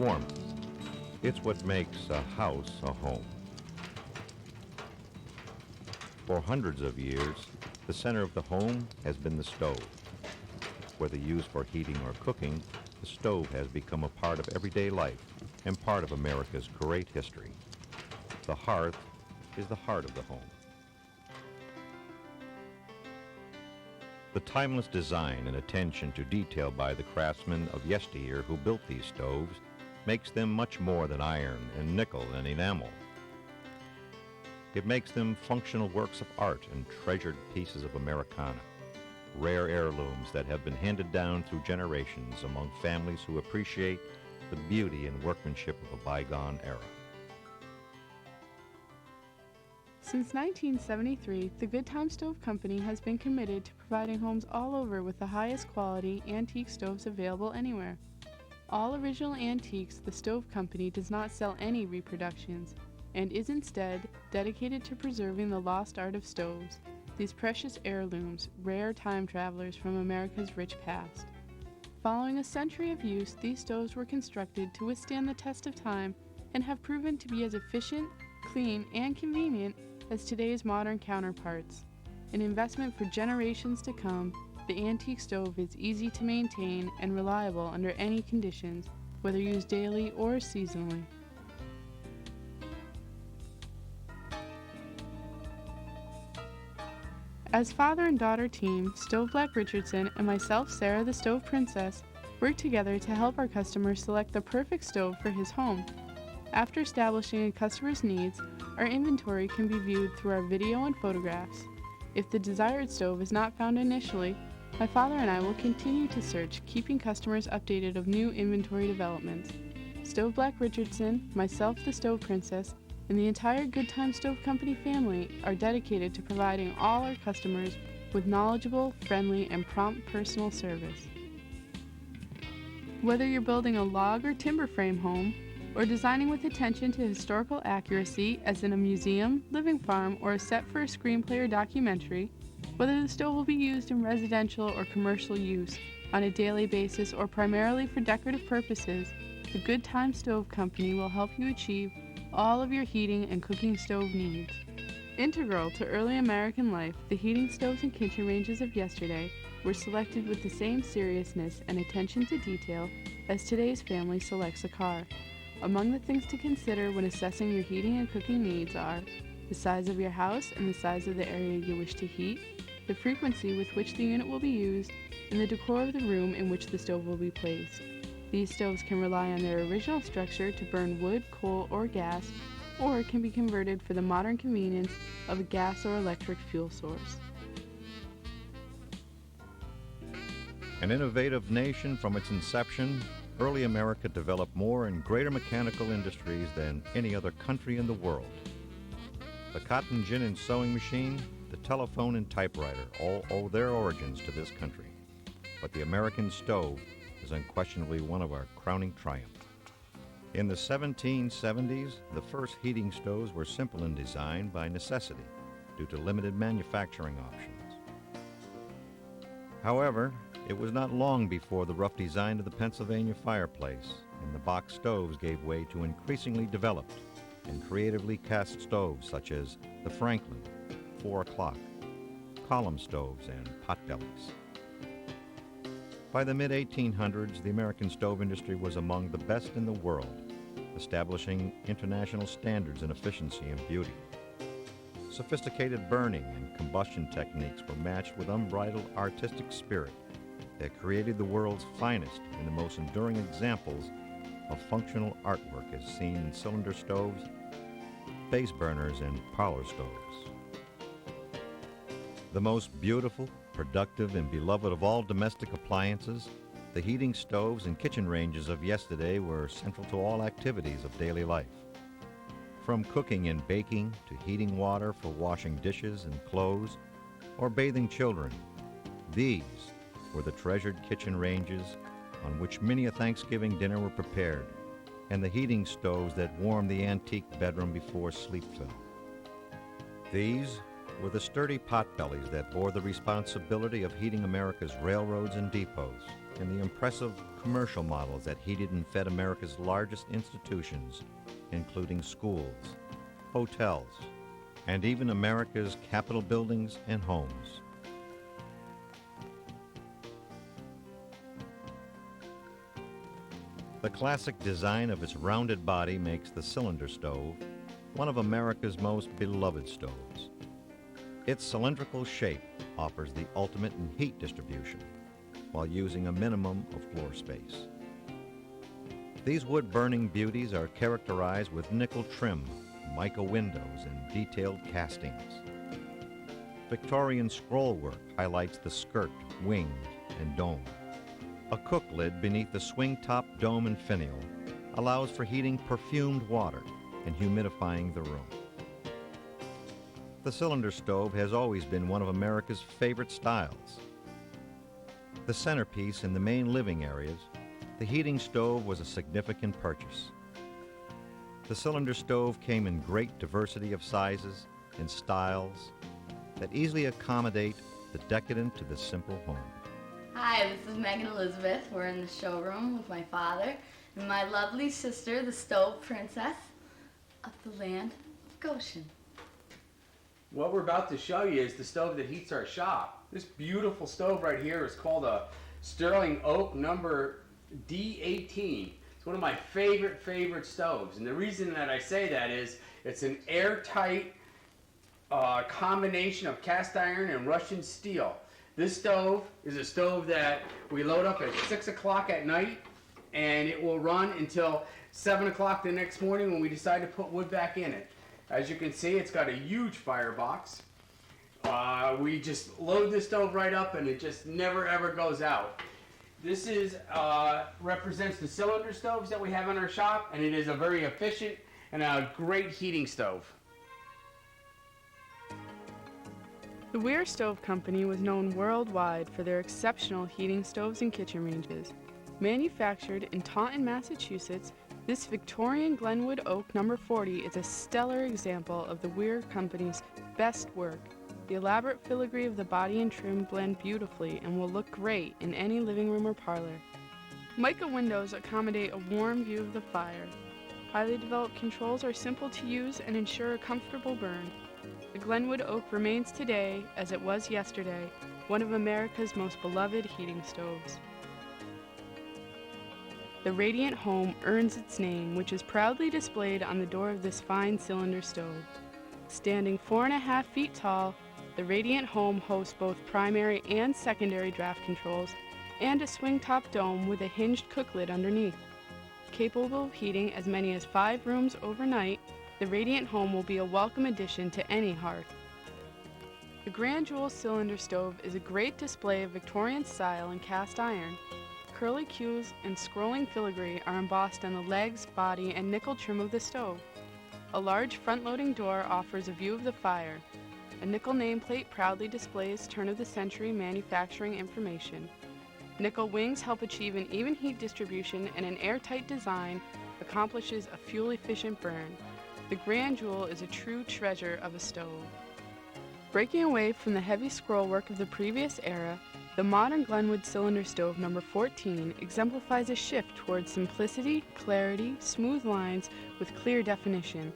warmth. It's what makes a house a home. For hundreds of years, the center of the home has been the stove. Whether used for heating or cooking, the stove has become a part of everyday life and part of America's great history. The hearth is the heart of the home. The timeless design and attention to detail by the craftsmen of yesteryear who built these stoves makes them much more than iron and nickel and enamel. It makes them functional works of art and treasured pieces of Americana, rare heirlooms that have been handed down through generations among families who appreciate the beauty and workmanship of a bygone era. Since 1973, the Good Time Stove Company has been committed to providing homes all over with the highest quality antique stoves available anywhere. All original antiques, the Stove Company does not sell any reproductions and is instead dedicated to preserving the lost art of stoves, these precious heirlooms, rare time travelers from America's rich past. Following a century of use, these stoves were constructed to withstand the test of time and have proven to be as efficient, clean, and convenient as today's modern counterparts. An investment for generations to come, the antique stove is easy to maintain and reliable under any conditions, whether used daily or seasonally. As father and daughter team, Stove Black Richardson and myself, Sarah the Stove Princess, work together to help our customer select the perfect stove for his home. After establishing a customer's needs, our inventory can be viewed through our video and photographs. If the desired stove is not found initially, my father and I will continue to search, keeping customers updated of new inventory developments. Stove Black Richardson, myself the Stove Princess, and the entire Good Time Stove Company family are dedicated to providing all our customers with knowledgeable, friendly, and prompt personal service. Whether you're building a log or timber frame home, or designing with attention to historical accuracy as in a museum, living farm, or a set for a screenplay or documentary, whether the stove will be used in residential or commercial use on a daily basis or primarily for decorative purposes, the Good Time Stove Company will help you achieve all of your heating and cooking stove needs. Integral to early American life, the heating stoves and kitchen ranges of yesterday were selected with the same seriousness and attention to detail as today's family selects a car. Among the things to consider when assessing your heating and cooking needs are the size of your house and the size of the area you wish to heat, the frequency with which the unit will be used, and the decor of the room in which the stove will be placed. These stoves can rely on their original structure to burn wood, coal, or gas, or can be converted for the modern convenience of a gas or electric fuel source. An innovative nation from its inception, early America developed more and greater mechanical industries than any other country in the world. The cotton gin and sewing machine, the telephone and typewriter all owe their origins to this country. But the American stove is unquestionably one of our crowning triumphs. In the 1770s, the first heating stoves were simple in design by necessity due to limited manufacturing options. However, it was not long before the rough design of the Pennsylvania fireplace and the box stoves gave way to increasingly developed and creatively cast stoves such as the Franklin, 4 o'clock, column stoves, and potbellies. By the mid-1800s, the American stove industry was among the best in the world, establishing international standards in efficiency and beauty. Sophisticated burning and combustion techniques were matched with unbridled artistic spirit that created the world's finest and the most enduring examples of functional artwork as seen in cylinder stoves, base burners, and parlor stoves. The most beautiful, productive, and beloved of all domestic appliances, the heating stoves and kitchen ranges of yesterday were central to all activities of daily life. From cooking and baking to heating water for washing dishes and clothes or bathing children, these were the treasured kitchen ranges on which many a Thanksgiving dinner were prepared, and the heating stoves that warmed the antique bedroom before sleep fell. These were the sturdy potbellies that bore the responsibility of heating America's railroads and depots, and the impressive commercial models that heated and fed America's largest institutions, including schools, hotels, and even America's Capitol buildings and homes. The classic design of its rounded body makes the cylinder stove one of America's most beloved stoves. Its cylindrical shape offers the ultimate in heat distribution while using a minimum of floor space. These wood-burning beauties are characterized with nickel trim, mica windows, and detailed castings. Victorian scrollwork highlights the skirt, wing, and dome. A cook lid beneath the swing-top dome and finial allows for heating perfumed water and humidifying the room. The cylinder stove has always been one of America's favorite styles. The centerpiece in the main living areas, the heating stove was a significant purchase. The cylinder stove came in great diversity of sizes and styles that easily accommodate the decadent to the simple home. Hi, this is Megan Elizabeth. We're in the showroom with my father and my lovely sister, the Stove Princess of the land of Goshen. What we're about to show you is the stove that heats our shop. This beautiful stove right here is called a Sterling Oak number D18. It's one of my favorite stoves, and the reason that I say that is it's an airtight combination of cast iron and Russian steel. This stove is a stove that we load up at 6 o'clock at night, and it will run until 7 o'clock the next morning when we decide to put wood back in it. As you can see, it's got a huge firebox. We just load this stove right up and it just never ever goes out. This is represents the cylinder stoves that we have in our shop, and it is a very efficient and a great heating stove. The Weir Stove Company was known worldwide for their exceptional heating stoves and kitchen ranges. Manufactured in Taunton, Massachusetts, this Victorian Glenwood Oak No. 40 is a stellar example of the Weir Company's best work. The elaborate filigree of the body and trim blend beautifully and will look great in any living room or parlor. Mica windows accommodate a warm view of the fire. Highly developed controls are simple to use and ensure a comfortable burn. The Glenwood Oak remains today, as it was yesterday, one of America's most beloved heating stoves. The Radiant Home earns its name, which is proudly displayed on the door of this fine cylinder stove. Standing 4.5 feet tall, the Radiant Home hosts both primary and secondary draft controls and a swing-top dome with a hinged cook lid underneath. Capable of heating as many as 5 rooms overnight, the Radiant Home will be a welcome addition to any hearth. The Grand Jewel cylinder stove is a great display of Victorian style in cast iron. Curly cues and scrolling filigree are embossed on the legs, body, and nickel trim of the stove. A large front-loading door offers a view of the fire. A nickel nameplate proudly displays turn-of-the-century manufacturing information. Nickel wings help achieve an even heat distribution, and an airtight design accomplishes a fuel-efficient burn. The Grand Jewel is a true treasure of a stove. Breaking away from the heavy scrollwork of the previous era, the modern Glenwood cylinder stove No. 14 exemplifies a shift towards simplicity, clarity, smooth lines with clear definition.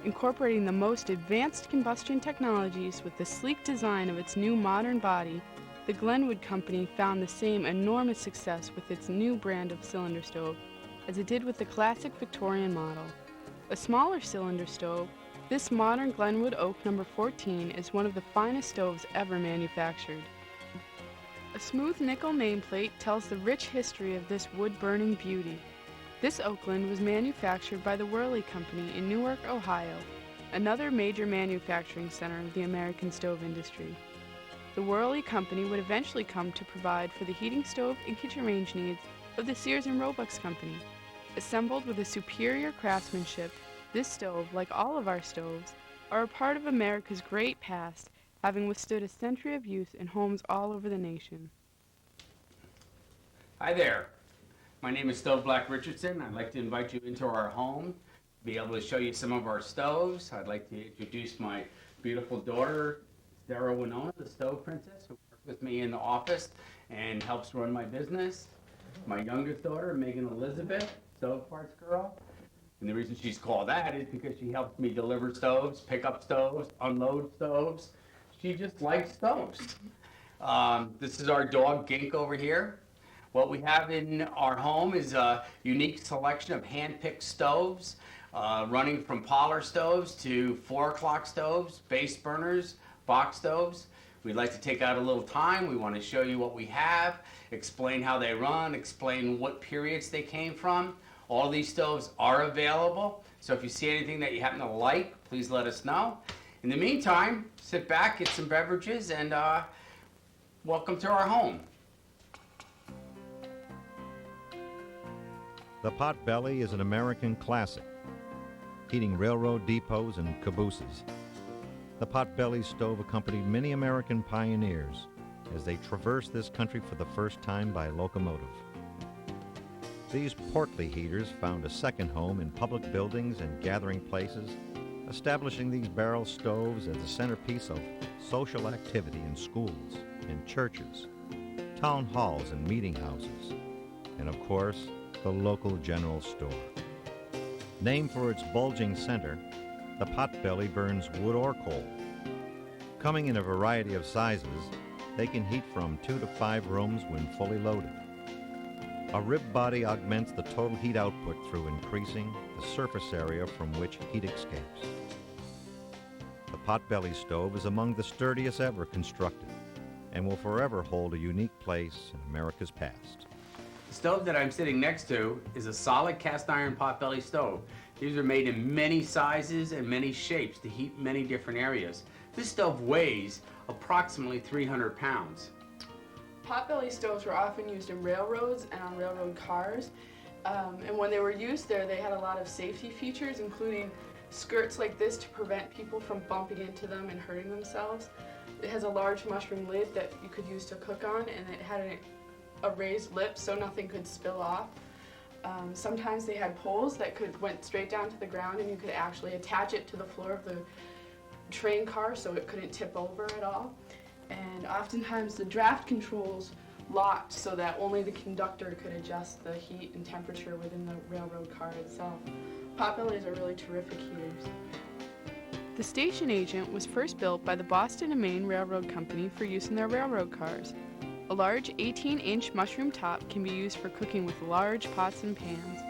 Incorporating the most advanced combustion technologies with the sleek design of its new modern body, the Glenwood Company found the same enormous success with its new brand of cylinder stove as it did with the classic Victorian model. A smaller cylinder stove, this modern Glenwood Oak No. 14 is one of the finest stoves ever manufactured. A smooth nickel nameplate tells the rich history of this wood-burning beauty. This Oakland was manufactured by the Worley Company in Newark, Ohio, another major manufacturing center of the American stove industry. The Worley Company would eventually come to provide for the heating stove and kitchen range needs of the Sears and Roebuck Company. Assembled with a superior craftsmanship, this stove, like all of our stoves, are a part of America's great past, having withstood a century of use in homes all over the nation. Hi there. My name is Stove Black Richardson. I'd like to invite you into our home, be able to show you some of our stoves. I'd like to introduce my beautiful daughter, Sarah Winona, the stove princess, who works with me in the office and helps run my business. My youngest daughter, Megan Elizabeth, stove parts girl. And the reason she's called that is because she helps me deliver stoves, pick up stoves, unload stoves. She just likes stoves. This is our dog Gink over here. What we have in our home is a unique selection of hand-picked stoves, running from parlor stoves to 4 o'clock stoves, base burners, box stoves. We'd like to take out a little time. We want to show you what we have, explain how they run, explain what periods they came from. All these stoves are available, so if you see anything that you happen to like, please let us know. In the meantime, sit back, get some beverages, and welcome to our home. The Potbelly is an American classic, heating railroad depots and cabooses. The Potbelly stove accompanied many American pioneers as they traversed this country for the first time by locomotive. These portly heaters found a second home in public buildings and gathering places, establishing these barrel stoves as a centerpiece of social activity in schools, in churches, town halls and meeting houses, and of course, the local general store. Named for its bulging center, the Potbelly burns wood or coal. Coming in a variety of sizes, they can heat from 2 to 5 rooms when fully loaded. A rib body augments the total heat output through increasing the surface area from which heat escapes. The Potbelly stove is among the sturdiest ever constructed and will forever hold a unique place in America's past. The stove that I'm sitting next to is a solid cast iron Potbelly stove. These are made in many sizes and many shapes to heat many different areas. This stove weighs approximately 300 pounds. Potbelly stoves were often used in railroads and on railroad cars. And when they were used there, they had a lot of safety features, including skirts like this to prevent people from bumping into them and hurting themselves. It has a large mushroom lid that you could use to cook on, and it had a raised lip so nothing could spill off. Sometimes they had poles that went straight down to the ground, and you could actually attach it to the floor of the train car so it couldn't tip over at all. And oftentimes the draft controls locked so that only the conductor could adjust the heat and temperature within the railroad car itself. Potbellies are really terrific heaters. The station agent was first built by the Boston and Maine Railroad Company for use in their railroad cars. A large 18-inch mushroom top can be used for cooking with large pots and pans.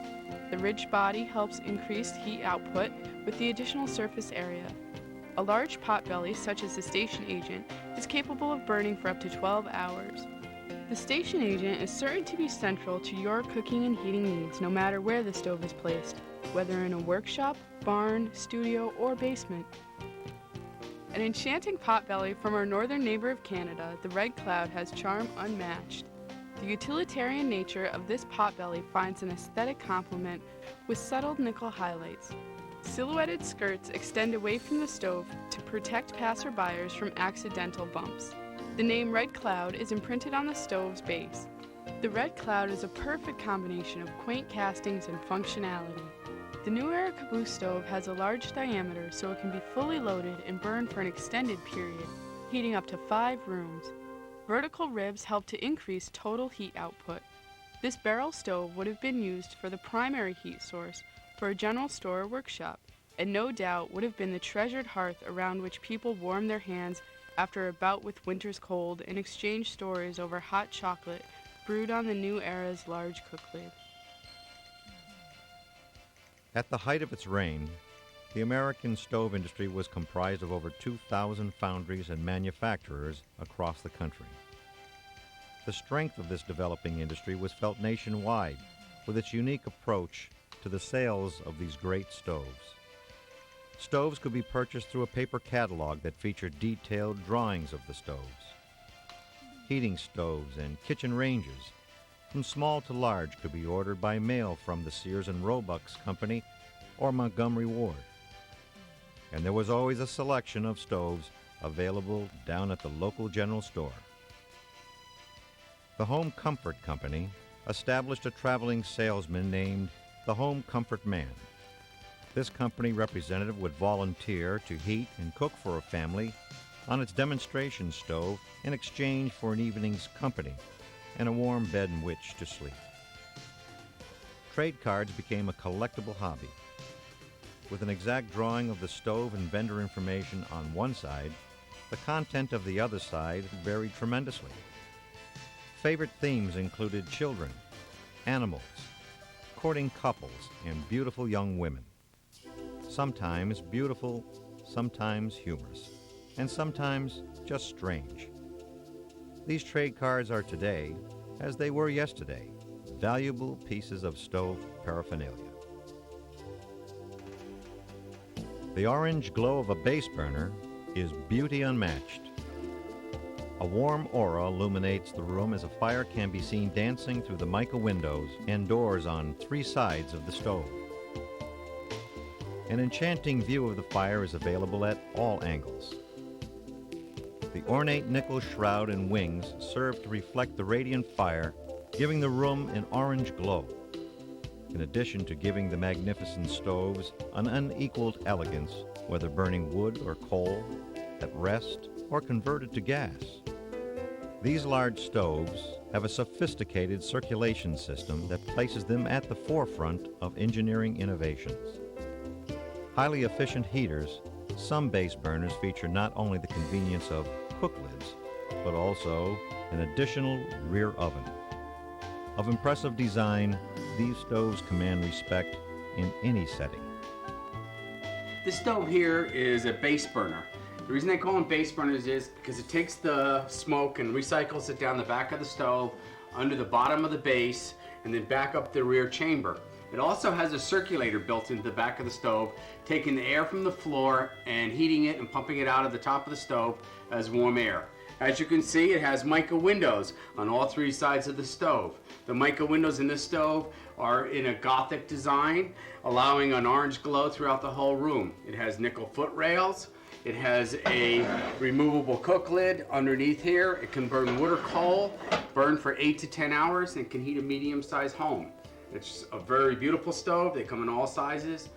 The ridged body helps increase heat output with the additional surface area. A large potbelly, such as the station agent, is capable of burning for up to 12 hours. The station agent is certain to be central to your cooking and heating needs no matter where the stove is placed, whether in a workshop, barn, studio, or basement. An enchanting potbelly from our northern neighbor of Canada, the Red Cloud, has charm unmatched. The utilitarian nature of this potbelly finds an aesthetic complement with subtle nickel highlights. Silhouetted skirts extend away from the stove to protect passerbyers from accidental bumps. The name Red Cloud is imprinted on the stove's base. The Red Cloud is a perfect combination of quaint castings and functionality. The New Era caboose stove has a large diameter so it can be fully loaded and burn for an extended period, heating up to 5 rooms. Vertical ribs help to increase total heat output. This barrel stove would have been used for the primary heat source for a general store or workshop, and no doubt would have been the treasured hearth around which people warmed their hands after a bout with winter's cold and exchanged stories over hot chocolate brewed on the New Era's large cook lid. At the height of its reign, the American stove industry was comprised of over 2,000 foundries and manufacturers across the country. The strength of this developing industry was felt nationwide with its unique approach to the sales of these great stoves. Stoves could be purchased through a paper catalog that featured detailed drawings of the stoves. Heating stoves and kitchen ranges, from small to large, could be ordered by mail from the Sears and Roebuck's Company or Montgomery Ward. And there was always a selection of stoves available down at the local general store. The Home Comfort Company established a traveling salesman named the Home Comfort Man. This company representative would volunteer to heat and cook for a family on its demonstration stove in exchange for an evening's company and a warm bed in which to sleep. Trade cards became a collectible hobby. With an exact drawing of the stove and vendor information on one side, the content of the other side varied tremendously. Favorite themes included children, animals, courting couples, and beautiful young women. Sometimes beautiful, sometimes humorous, and sometimes just strange. These trade cards are today, as they were yesterday, valuable pieces of stove paraphernalia. The orange glow of a base burner is beauty unmatched. A warm aura illuminates the room as a fire can be seen dancing through the mica windows and doors on 3 sides of the stove. An enchanting view of the fire is available at all angles. The ornate nickel shroud and wings serve to reflect the radiant fire, giving the room an orange glow, in addition to giving the magnificent stoves an unequaled elegance, whether burning wood or coal, at rest, or converted to gas. These large stoves have a sophisticated circulation system that places them at the forefront of engineering innovations. Highly efficient heaters, some base burners feature not only the convenience of cook lids, but also an additional rear oven. Of impressive design, these stoves command respect in any setting. This stove here is a base burner. The reason they call them base burners is because it takes the smoke and recycles it down the back of the stove, under the bottom of the base, and then back up the rear chamber. It also has a circulator built into the back of the stove, taking the air from the floor and heating it and pumping it out of the top of the stove as warm air. As you can see, it has mica windows on all 3 sides of the stove. The mica windows in this stove are in a Gothic design, allowing an orange glow throughout the whole room. It has nickel foot rails. It has a removable cook lid underneath here. It can burn wood or coal, burn for 8 to 10 hours, and can heat a medium-sized home. It's a very beautiful stove. They come in all sizes,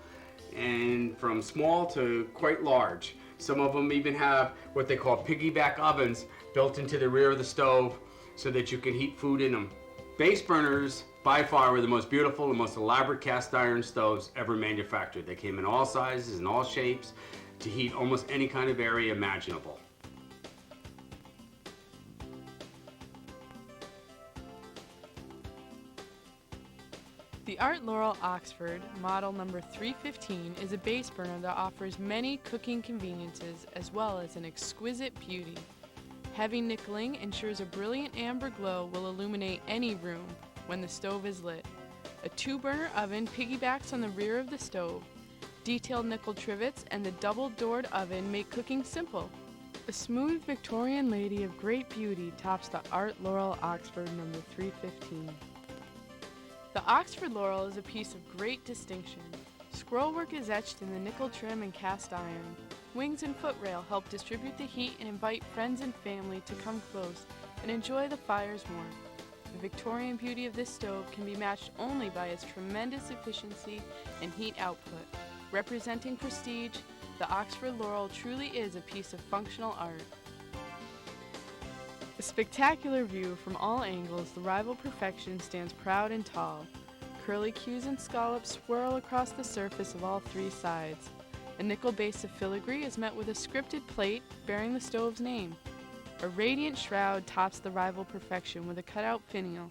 and from small to quite large. Some of them even have what they call piggyback ovens built into the rear of the stove so that you can heat food in them. Base burners, by far, were the most beautiful and most elaborate cast iron stoves ever manufactured. They came in all sizes and all shapes to heat almost any kind of area imaginable. The Art Laurel Oxford, model number 315, is a base burner that offers many cooking conveniences as well as an exquisite beauty. Heavy nickeling ensures a brilliant amber glow will illuminate any room when the stove is lit. A 2-burner oven piggybacks on the rear of the stove. Detailed nickel trivets and the double-doored oven make cooking simple. A smooth Victorian lady of great beauty tops the Art Laurel Oxford number 315. The Oxford Laurel is a piece of great distinction. Scrollwork is etched in the nickel trim and cast iron. Wings and footrail help distribute the heat and invite friends and family to come close and enjoy the fire's warmth. The Victorian beauty of this stove can be matched only by its tremendous efficiency and heat output. Representing prestige, the Oxford Laurel truly is a piece of functional art. A spectacular view from all angles, the rival perfection stands proud and tall. Curly cues and scallops swirl across the surface of all 3 sides. A nickel base of filigree is met with a scripted plate bearing the stove's name. A radiant shroud tops the rival perfection with a cutout finial.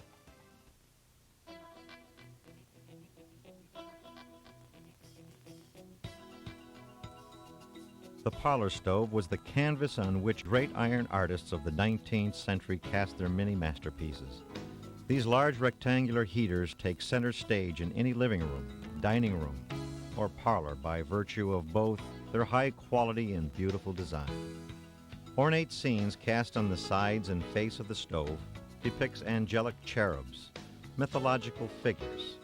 The parlor stove was the canvas on which great iron artists of the 19th century cast their many masterpieces. These large rectangular heaters take center stage in any living room, dining room, or parlor by virtue of both their high quality and beautiful design. Ornate scenes cast on the sides and face of the stove depicts angelic cherubs, mythological figures,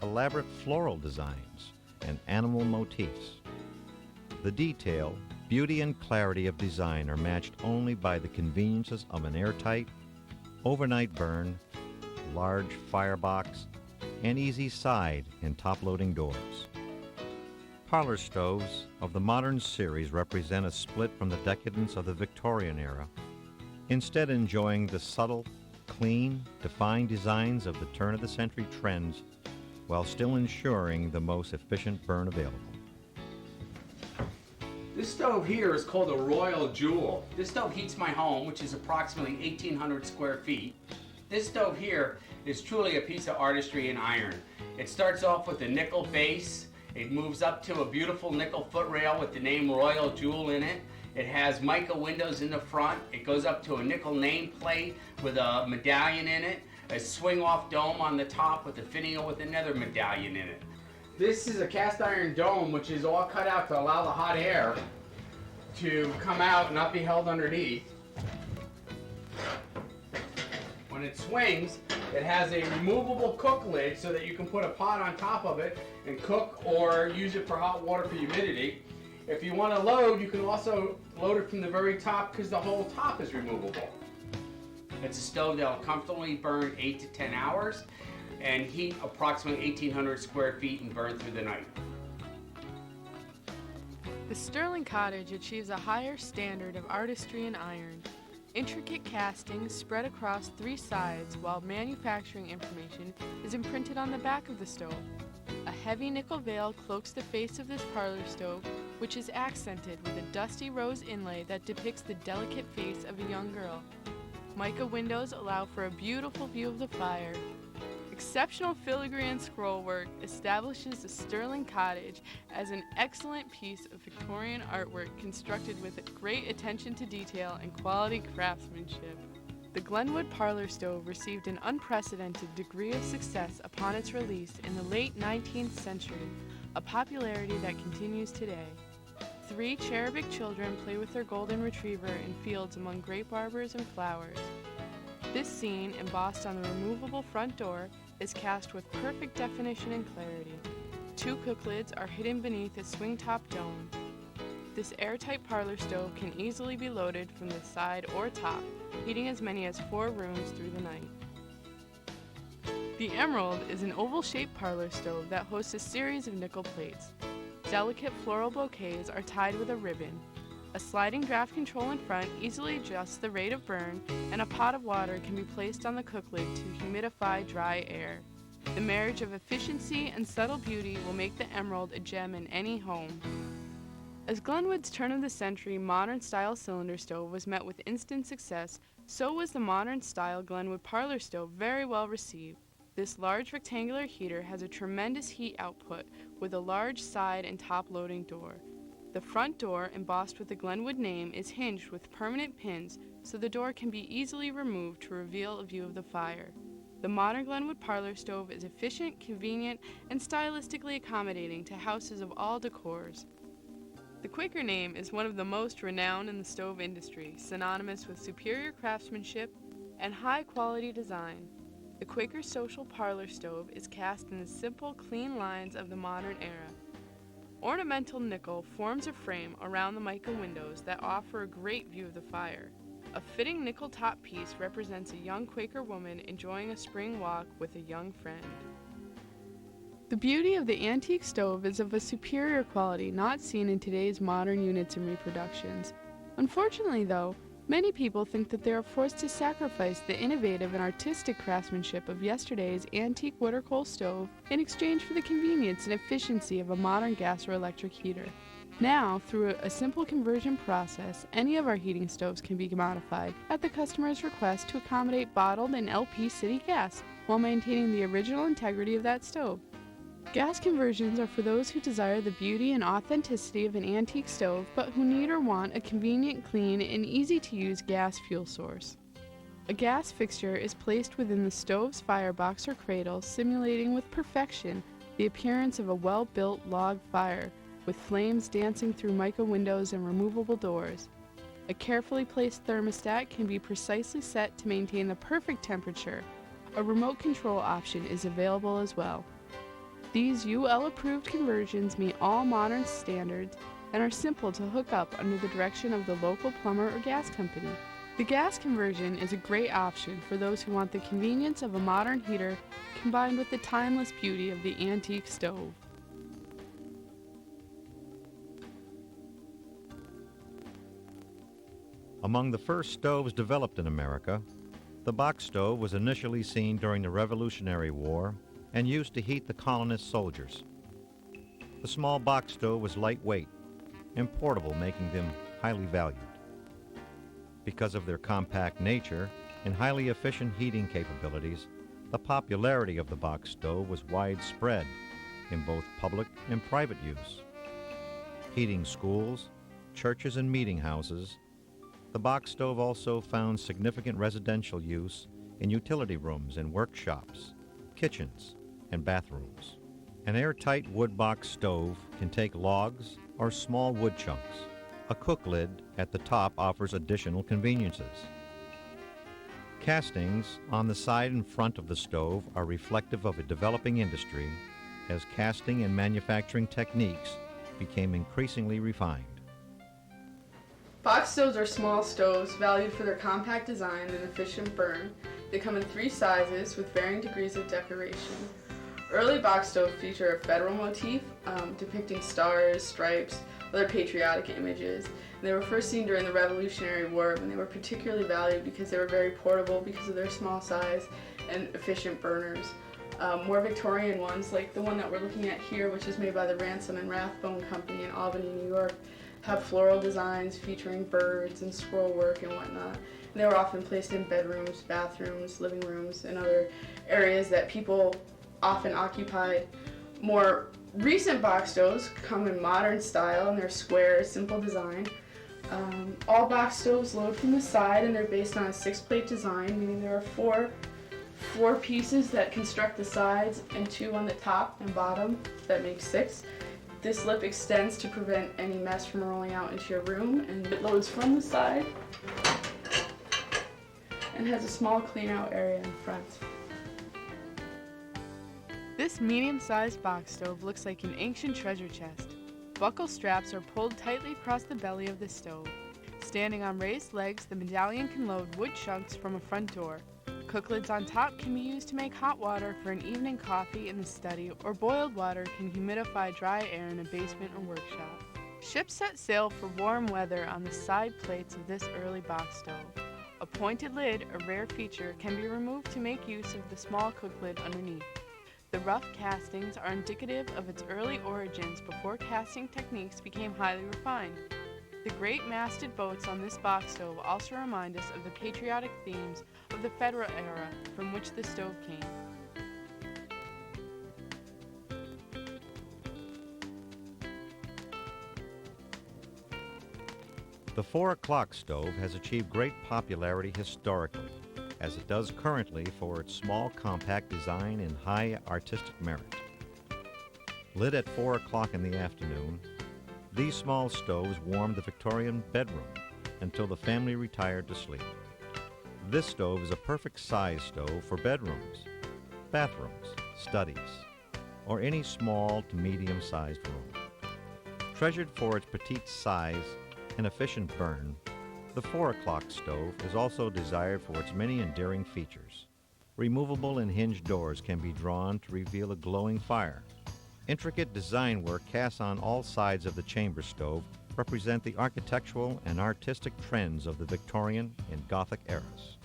elaborate floral designs, and animal motifs. The detail, beauty, and clarity of design are matched only by the conveniences of an airtight, overnight burn, large firebox, and easy side and top-loading doors. Parlor stoves of the modern series represent a split from the decadence of the Victorian era, instead enjoying the subtle, clean, defined designs of the turn-of-the-century trends while still ensuring the most efficient burn available. This stove here is called a Royal Jewel. This stove heats my home, which is approximately 1,800 square feet. This stove here is truly a piece of artistry in iron. It starts off with a nickel base. It moves up to a beautiful nickel foot rail with the name Royal Jewel in it. It has mica windows in the front. It goes up to a nickel nameplate with a medallion in it, a swing-off dome on the top with a finial with another medallion in it. This is a cast iron dome which is all cut out to allow the hot air to come out and not be held underneath. When it swings, it has a removable cook lid so that you can put a pot on top of it and cook or use it for hot water for humidity. If you want to load, you can also load it from the very top because the whole top is removable. It's a stove that will comfortably burn 8 to 10 hours and heat approximately 1,800 square feet and burn through the night. The Sterling Cottage achieves a higher standard of artistry in iron. Intricate castings spread across 3 sides while manufacturing information is imprinted on the back of the stove. A heavy nickel veil cloaks the face of this parlor stove, which is accented with a dusty rose inlay that depicts the delicate face of a young girl. Mica windows allow for a beautiful view of the fire. Exceptional filigree and scroll work establishes the Sterling Cottage as an excellent piece of Victorian artwork constructed with great attention to detail and quality craftsmanship. The Glenwood parlor stove received an unprecedented degree of success upon its release in the late 19th century, a popularity that continues today. 3 cherubic children play with their golden retriever in fields among grape arbors and flowers. This scene, embossed on the removable front door, is cast with perfect definition and clarity. 2 cook lids are hidden beneath a swing-top dome. This airtight parlor stove can easily be loaded from the side or top, heating as many as 4 rooms through the night. The Emerald is an oval-shaped parlor stove that hosts a series of nickel plates. Delicate floral bouquets are tied with a ribbon. A sliding draft control in front easily adjusts the rate of burn, and a pot of water can be placed on the cook lid to humidify dry air. The marriage of efficiency and subtle beauty will make the Emerald a gem in any home. As Glenwood's turn-of-the-century modern-style cylinder stove was met with instant success, so was the modern-style Glenwood parlor stove very well received. This large rectangular heater has a tremendous heat output with a large side and top loading door. The front door, embossed with the Glenwood name, is hinged with permanent pins so the door can be easily removed to reveal a view of the fire. The modern Glenwood parlor stove is efficient, convenient, and stylistically accommodating to houses of all decors. The Quaker name is one of the most renowned in the stove industry, synonymous with superior craftsmanship and high-quality design. The Quaker social parlor stove is cast in the simple, clean lines of the modern era. Ornamental nickel forms a frame around the mica windows that offer a great view of the fire. A fitting nickel top piece represents a young Quaker woman enjoying a spring walk with a young friend. The beauty of the antique stove is of a superior quality not seen in today's modern units and reproductions. Unfortunately, though, many people think that they are forced to sacrifice the innovative and artistic craftsmanship of yesterday's antique wood or coal stove in exchange for the convenience and efficiency of a modern gas or electric heater. Now, through a simple conversion process, any of our heating stoves can be modified at the customer's request to accommodate bottled and LP city gas while maintaining the original integrity of that stove. Gas conversions are for those who desire the beauty and authenticity of an antique stove, but who need or want a convenient, clean, and easy-to-use gas fuel source. A gas fixture is placed within the stove's firebox or cradle, simulating with perfection the appearance of a well-built log fire, with flames dancing through mica windows and removable doors. A carefully placed thermostat can be precisely set to maintain the perfect temperature. A remote control option is available as well. These UL-approved conversions meet all modern standards and are simple to hook up under the direction of the local plumber or gas company. The gas conversion is a great option for those who want the convenience of a modern heater combined with the timeless beauty of the antique stove. Among the first stoves developed in America, the box stove was initially seen during the Revolutionary War and used to heat the colonist soldiers. The small box stove was lightweight and portable, making them highly valued. Because of their compact nature and highly efficient heating capabilities, the popularity of the box stove was widespread in both public and private use. Heating schools, churches, and meeting houses, the box stove also found significant residential use in utility rooms and workshops, kitchens, and bathrooms. An airtight wood box stove can take logs or small wood chunks. A cook lid at the top offers additional conveniences. Castings on the side and front of the stove are reflective of a developing industry as casting and manufacturing techniques became increasingly refined. Box stoves are small stoves valued for their compact design and efficient burn. They come in 3 sizes with varying degrees of decoration. Early box stoves feature a federal motif depicting stars, stripes, other patriotic images. And they were first seen during the Revolutionary War, and they were particularly valued because they were very portable because of their small size and efficient burners. More Victorian ones, like the one that we're looking at here, which is made by the Ransom and Rathbone Company in Albany, New York, have floral designs featuring birds and scroll work and whatnot. And they were often placed in bedrooms, bathrooms, living rooms, and other areas that people often occupied. More recent box stoves come in modern style, and they're square, simple design. All box stoves load from the side, and they're based on a 6-plate design, meaning there are four pieces that construct the sides and 2 on the top and bottom. That makes 6. This lip extends to prevent any mess from rolling out into your room, and it loads from the side and has a small clean out area in front. This medium-sized box stove looks like an ancient treasure chest. Buckle straps are pulled tightly across the belly of the stove. Standing on raised legs, the medallion can load wood chunks from a front door. Cook lids on top can be used to make hot water for an evening coffee in the study, or boiled water can humidify dry air in a basement or workshop. Ships set sail for warm weather on the side plates of this early box stove. A pointed lid, a rare feature, can be removed to make use of the small cook lid underneath. The rough castings are indicative of its early origins before casting techniques became highly refined. The great masted boats on this box stove also remind us of the patriotic themes of the Federal era from which the stove came. The 4 o'clock stove has achieved great popularity historically, as it does currently for its small, compact design and high artistic merit. Lit at 4 o'clock in the afternoon, these small stoves warmed the Victorian bedroom until the family retired to sleep. This stove is a perfect size stove for bedrooms, bathrooms, studies, or any small to medium-sized room. Treasured for its petite size and efficient burn, the 4 o'clock stove is also desired for its many endearing features. Removable and hinged doors can be drawn to reveal a glowing fire. Intricate design work cast on all sides of the chamber stove represent the architectural and artistic trends of the Victorian and Gothic eras.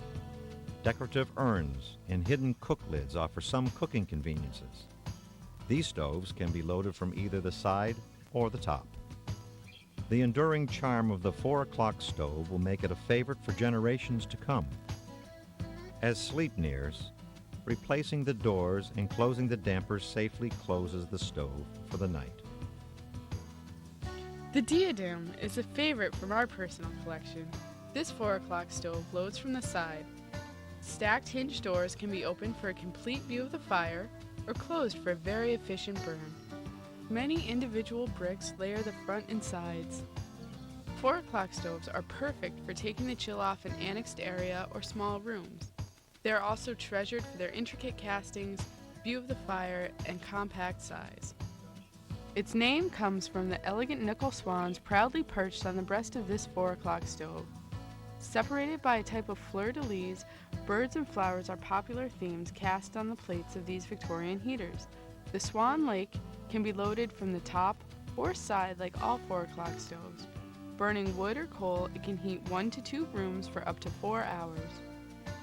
Decorative urns and hidden cook lids offer some cooking conveniences. These stoves can be loaded from either the side or the top. The enduring charm of the 4 o'clock stove will make it a favorite for generations to come. As sleep nears, replacing the doors and closing the dampers safely closes the stove for the night. The diadem is a favorite from our personal collection. This 4 o'clock stove loads from the side. Stacked hinge doors can be opened for a complete view of the fire or closed for a very efficient burn. Many individual bricks layer the front and sides. 4 o'clock stoves are perfect for taking the chill off an annexed area or small rooms. They are also treasured for their intricate castings, view of the fire, and compact size. Its name comes from the elegant nickel swans proudly perched on the breast of this 4 o'clock stove. Separated by a type of fleur-de-lis, birds and flowers are popular themes cast on the plates of these Victorian heaters. The Swan Lake can be loaded from the top or side like all 4 o'clock stoves. Burning wood or coal, it can heat 1 to 2 rooms for up to 4 hours.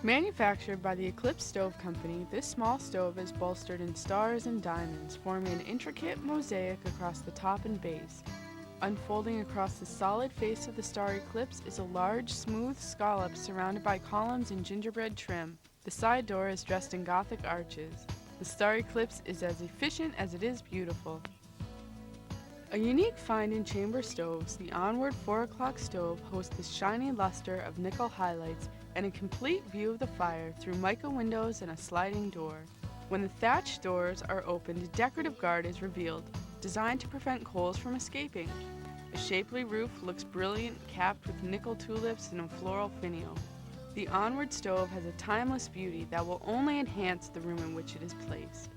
Manufactured by the Eclipse Stove Company, this small stove is bolstered in stars and diamonds, forming an intricate mosaic across the top and base. Unfolding across the solid face of the star eclipse is a large, smooth scallop surrounded by columns and gingerbread trim. The side door is dressed in Gothic arches. The star eclipse is as efficient as it is beautiful. A unique find in chamber stoves, the Onward 4 o'clock stove hosts the shiny luster of nickel highlights and a complete view of the fire through mica windows and a sliding door. When the thatched doors are opened, a decorative guard is revealed, designed to prevent coals from escaping. A shapely roof looks brilliant, capped with nickel tulips and a floral finial. The Onward stove has a timeless beauty that will only enhance the room in which it is placed.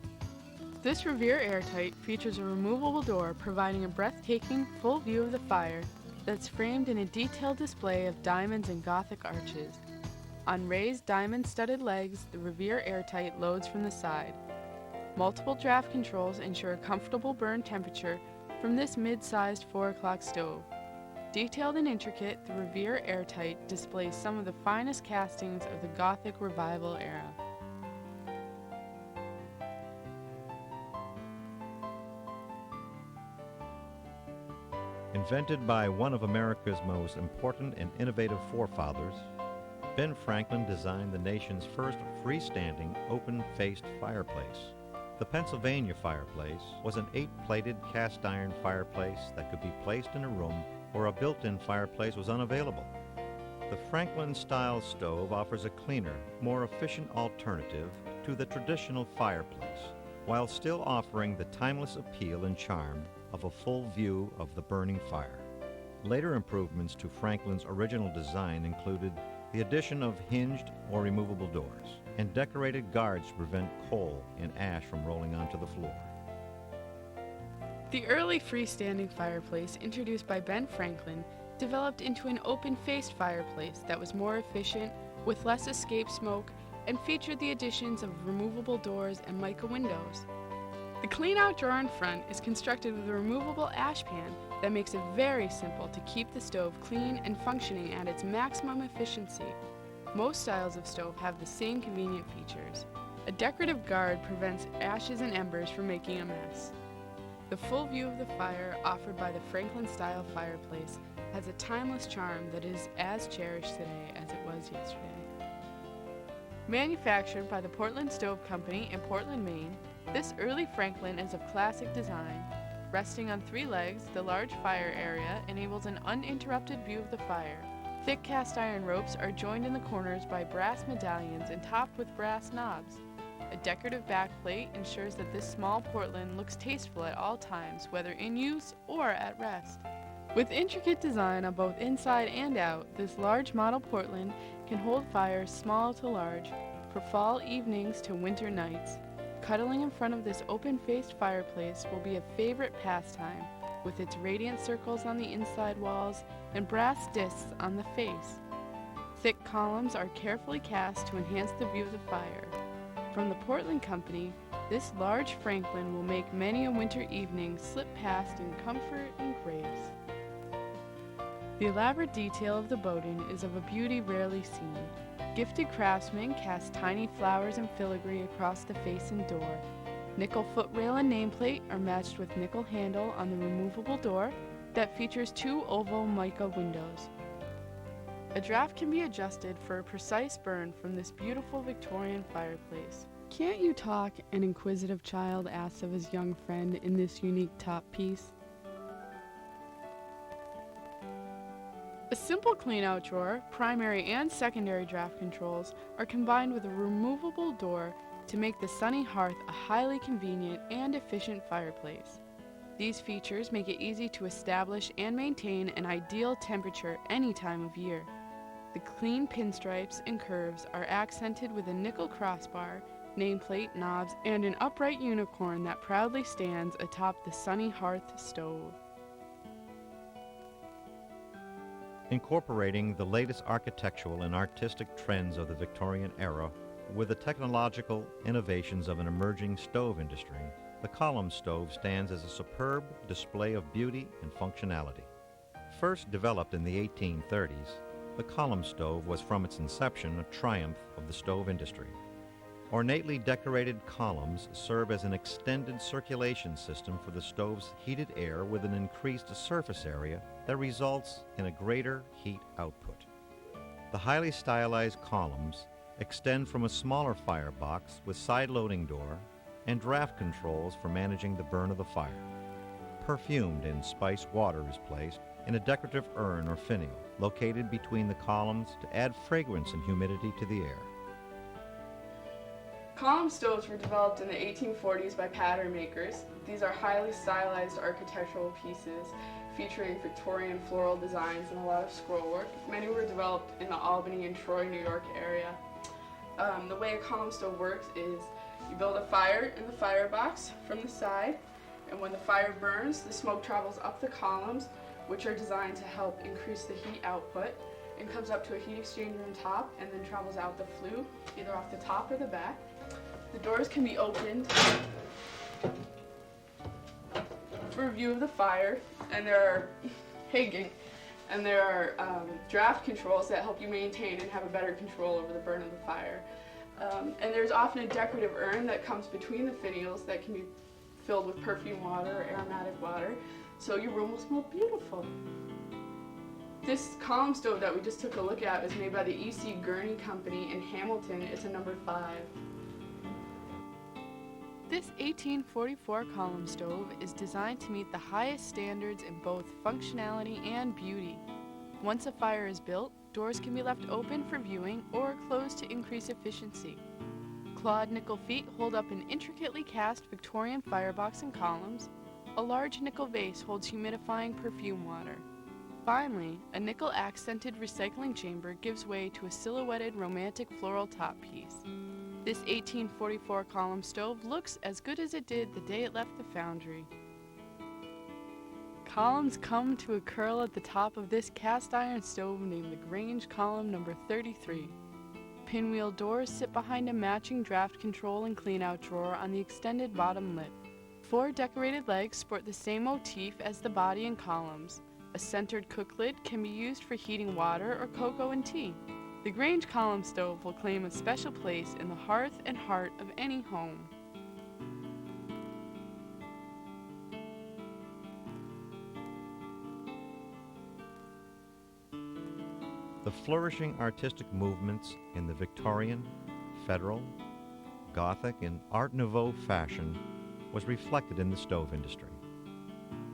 This Revere Airtight features a removable door providing a breathtaking full view of the fire that's framed in a detailed display of diamonds and Gothic arches. On raised diamond-studded legs, the Revere Airtight loads from the side. Multiple draft controls ensure a comfortable burn temperature from this mid-sized 4 o'clock stove. Detailed and intricate, the Revere Airtight displays some of the finest castings of the Gothic Revival era. Invented by one of America's most important and innovative forefathers, Ben Franklin designed the nation's first freestanding, open-faced fireplace. The Pennsylvania fireplace was an 8-plated cast iron fireplace that could be placed in a room where a built-in fireplace was unavailable. The Franklin-style stove offers a cleaner, more efficient alternative to the traditional fireplace, while still offering the timeless appeal and charm of a full view of the burning fire. Later improvements to Franklin's original design included the addition of hinged or removable doors and decorated guards to prevent coal and ash from rolling onto the floor. The early freestanding fireplace, introduced by Ben Franklin, developed into an open-faced fireplace that was more efficient, with less escape smoke, and featured the additions of removable doors and mica windows. The clean-out drawer in front is constructed with a removable ash pan that makes it very simple to keep the stove clean and functioning at its maximum efficiency. Most styles of stove have the same convenient features. A decorative guard prevents ashes and embers from making a mess. The full view of the fire offered by the Franklin-style fireplace has a timeless charm that is as cherished today as it was yesterday. Manufactured by the Portland Stove Company in Portland, Maine, this early Franklin is of classic design. Resting on 3 legs, the large fire area enables an uninterrupted view of the fire. Thick cast iron ropes are joined in the corners by brass medallions and topped with brass knobs. A decorative backplate ensures that this small Portland looks tasteful at all times, whether in use or at rest. With intricate design on both inside and out, this large model Portland can hold fires small to large, for fall evenings to winter nights. Cuddling in front of this open-faced fireplace will be a favorite pastime, with its radiant circles on the inside walls and brass discs on the face. Thick columns are carefully cast to enhance the view of the fire. From the Portland Company, this large Franklin will make many a winter evening slip past in comfort and grace. The elaborate detail of the bodin is of a beauty rarely seen. Gifted craftsmen cast tiny flowers and filigree across the face and door. Nickel footrail and nameplate are matched with nickel handle on the removable door that features 2 oval mica windows. A draft can be adjusted for a precise burn from this beautiful Victorian fireplace. "Can't you talk?" an inquisitive child asks of his young friend in this unique top piece. A simple clean-out drawer, primary and secondary draft controls are combined with a removable door to make the sunny hearth a highly convenient and efficient fireplace. These features make it easy to establish and maintain an ideal temperature any time of year. The clean pinstripes and curves are accented with a nickel crossbar, nameplate, knobs, and an upright unicorn that proudly stands atop the sunny hearth stove. Incorporating the latest architectural and artistic trends of the Victorian era with the technological innovations of an emerging stove industry, the column stove stands as a superb display of beauty and functionality. first developed in the 1830s, the column stove was from its inception a triumph of the stove industry. Ornately decorated columns serve as an extended circulation system for the stove's heated air with an increased surface area that results in a greater heat output. The highly stylized columns extend from a smaller firebox with side loading door and draft controls for managing the burn of the fire. Perfumed and spiced water is placed in a decorative urn or finial located between the columns to add fragrance and humidity to the air. Column stoves were developed in the 1840s by pattern makers. These are highly stylized architectural pieces featuring Victorian floral designs and a lot of scrollwork. Many were developed in the Albany and Troy, New York area. The way a column stove works is you build a fire in the firebox from the side, and when the fire burns, the smoke travels up the columns, which are designed to help increase the heat output, and comes up to a heat exchanger on top and then travels out the flue, either off the top or the back. The doors can be opened for a view of the fire, and there are draft controls that help you maintain and have a better control over the burn of the fire. And there's often a decorative urn that comes between the finials that can be filled with perfume water or aromatic water, so your room will smell beautiful. This column stove that we just took a look at was made by the E.C. Gurney Company in Hamilton. It's a number 5. This 1844 column stove is designed to meet the highest standards in both functionality and beauty. Once a fire is built, doors can be left open for viewing or closed to increase efficiency. Clawed nickel feet hold up an intricately cast Victorian firebox and columns. A large nickel vase holds humidifying perfume water. Finally, a nickel accented recycling chamber gives way to a silhouetted romantic floral top piece. This 1844 column stove looks as good as it did the day it left the foundry. Columns come to a curl at the top of this cast iron stove named the Grange column number 33. Pinwheel doors sit behind a matching draft control and cleanout drawer on the extended bottom lip. 4 decorated legs sport the same motif as the body and columns. A centered cook lid can be used for heating water or cocoa and tea. The Grange column stove will claim a special place in the hearth and heart of any home. The flourishing artistic movements in the Victorian, Federal, Gothic, and Art Nouveau fashion was reflected in the stove industry.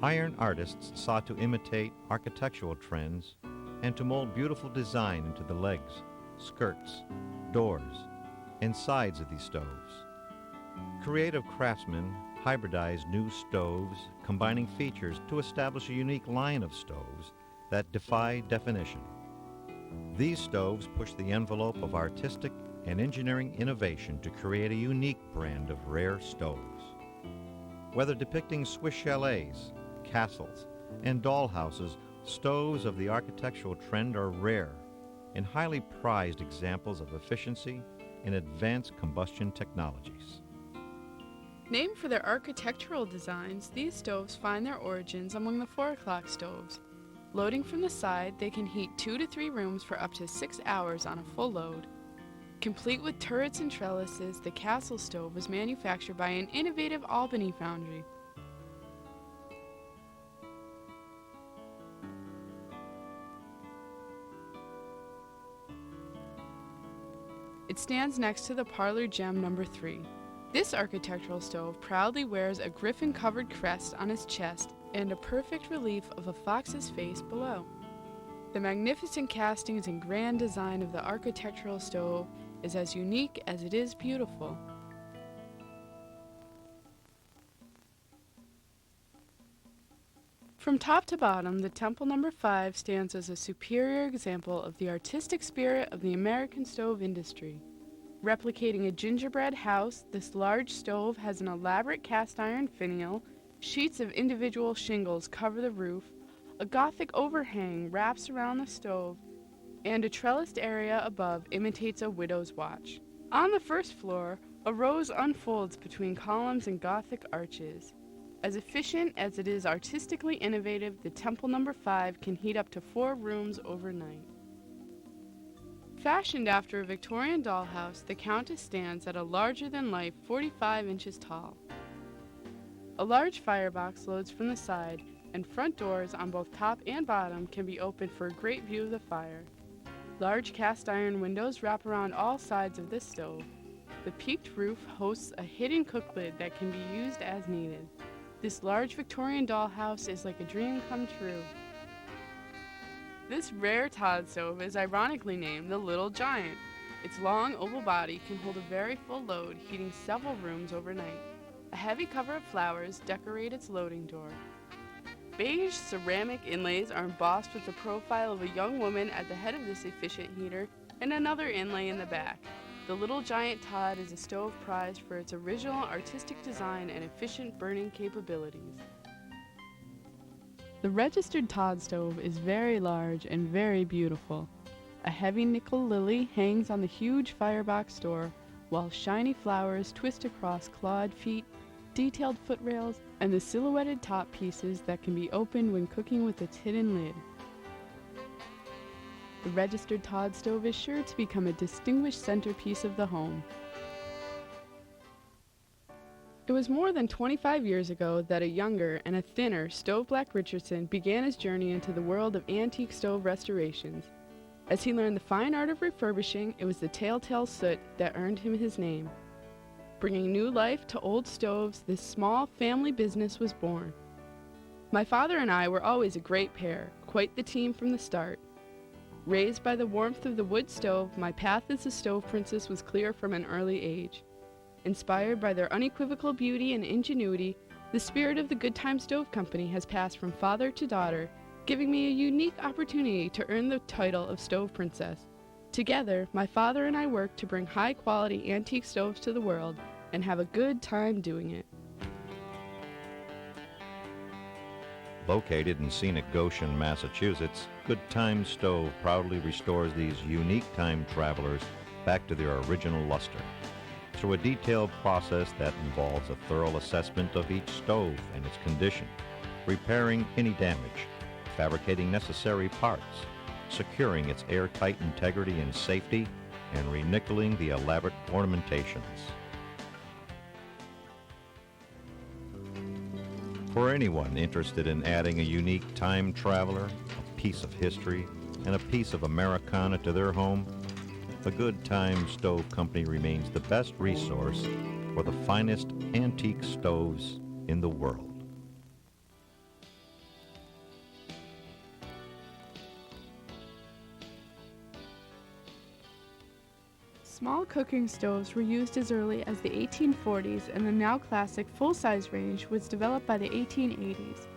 Iron artists sought to imitate architectural trends and to mold beautiful design into the legs, skirts, doors, and sides of these stoves. Creative craftsmen hybridized new stoves, combining features to establish a unique line of stoves that defy definition. These stoves push the envelope of artistic and engineering innovation to create a unique brand of rare stoves. Whether depicting Swiss chalets, castles, and dollhouses, stoves of the architectural trend are rare and highly prized examples of efficiency in advanced combustion technologies. Named for their architectural designs, these stoves find their origins among the 4 o'clock stoves. Loading from the side, they can heat 2 to 3 rooms for up to 6 hours on a full load. Complete with turrets and trellises, the Castle stove was manufactured by an innovative Albany foundry. It stands next to the Parlor Gem number 3. This architectural stove proudly wears a griffin-covered crest on its chest and a perfect relief of a fox's face below. The magnificent castings and grand design of the architectural stove is as unique as it is beautiful. From top to bottom, the Temple number 5 stands as a superior example of the artistic spirit of the American stove industry. Replicating a gingerbread house, this large stove has an elaborate cast iron finial, sheets of individual shingles cover the roof, a Gothic overhang wraps around the stove, and a trellised area above imitates a widow's watch. On the first floor, a rose unfolds between columns and Gothic arches. As efficient as it is artistically innovative, the Temple No. 5 can heat up to 4 rooms overnight. Fashioned after a Victorian dollhouse, the Countess stands at a larger-than-life 45 inches tall. A large firebox loads from the side, and front doors on both top and bottom can be opened for a great view of the fire. Large cast iron windows wrap around all sides of this stove. The peaked roof hosts a hidden cook lid that can be used as needed. This large Victorian dollhouse is like a dream come true. This rare Todd stove is ironically named the Little Giant. Its long oval body can hold a very full load, heating several rooms overnight. A heavy cover of flowers decorate its loading door. Beige ceramic inlays are embossed with the profile of a young woman at the head of this efficient heater and another inlay in the back. The Little Giant Todd is a stove prized for its original artistic design and efficient burning capabilities. The registered Todd stove is very large and very beautiful. A heavy nickel lily hangs on the huge firebox door, while shiny flowers twist across clawed feet, detailed footrails, and the silhouetted top pieces that can be opened when cooking with its hidden lid. The registered Todd stove is sure to become a distinguished centerpiece of the home. It was more than 25 years ago that a younger and a thinner Stove Black Richardson began his journey into the world of antique stove restorations. As he learned the fine art of refurbishing, it was the telltale soot that earned him his name. Bringing new life to old stoves, this small family business was born. My father and I were always a great pair, quite the team from the start. Raised by the warmth of the wood stove, my path as a stove princess was clear from an early age. Inspired by their unequivocal beauty and ingenuity, the spirit of the Good Time Stove Company has passed from father to daughter, giving me a unique opportunity to earn the title of Stove Princess. Together, my father and I work to bring high-quality antique stoves to the world and have a good time doing it. Located in scenic Goshen, Massachusetts, Good Time Stove proudly restores these unique time travelers back to their original luster. Through a detailed process that involves a thorough assessment of each stove and its condition, repairing any damage, fabricating necessary parts, securing its airtight integrity and safety, and renickeling the elaborate ornamentations. For anyone interested in adding a unique time traveler, a piece of history, and a piece of Americana to their home, the Good Time Stove Company remains the best resource for the finest antique stoves in the world. Small cooking stoves were used as early as the 1840s, and the now classic full-size range was developed by the 1880s.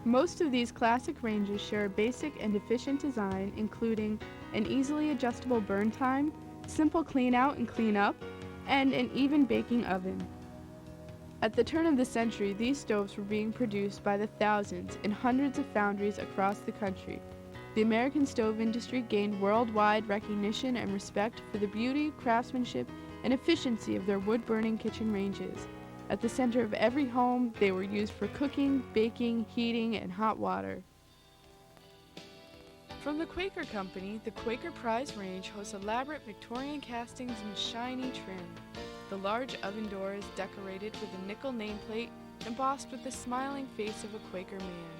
Most of these classic ranges share a basic and efficient design, including an easily adjustable burn time, simple clean out and clean up, and an even baking oven. At the turn of the century, these stoves were being produced by the thousands in hundreds of foundries across the country. The American stove industry gained worldwide recognition and respect for the beauty, craftsmanship, and efficiency of their wood-burning kitchen ranges. At the center of every home, they were used for cooking, baking, heating, and hot water. From the Quaker Company, the Quaker Prize range hosts elaborate Victorian castings in shiny trim. The large oven door is decorated with a nickel nameplate embossed with the smiling face of a Quaker man.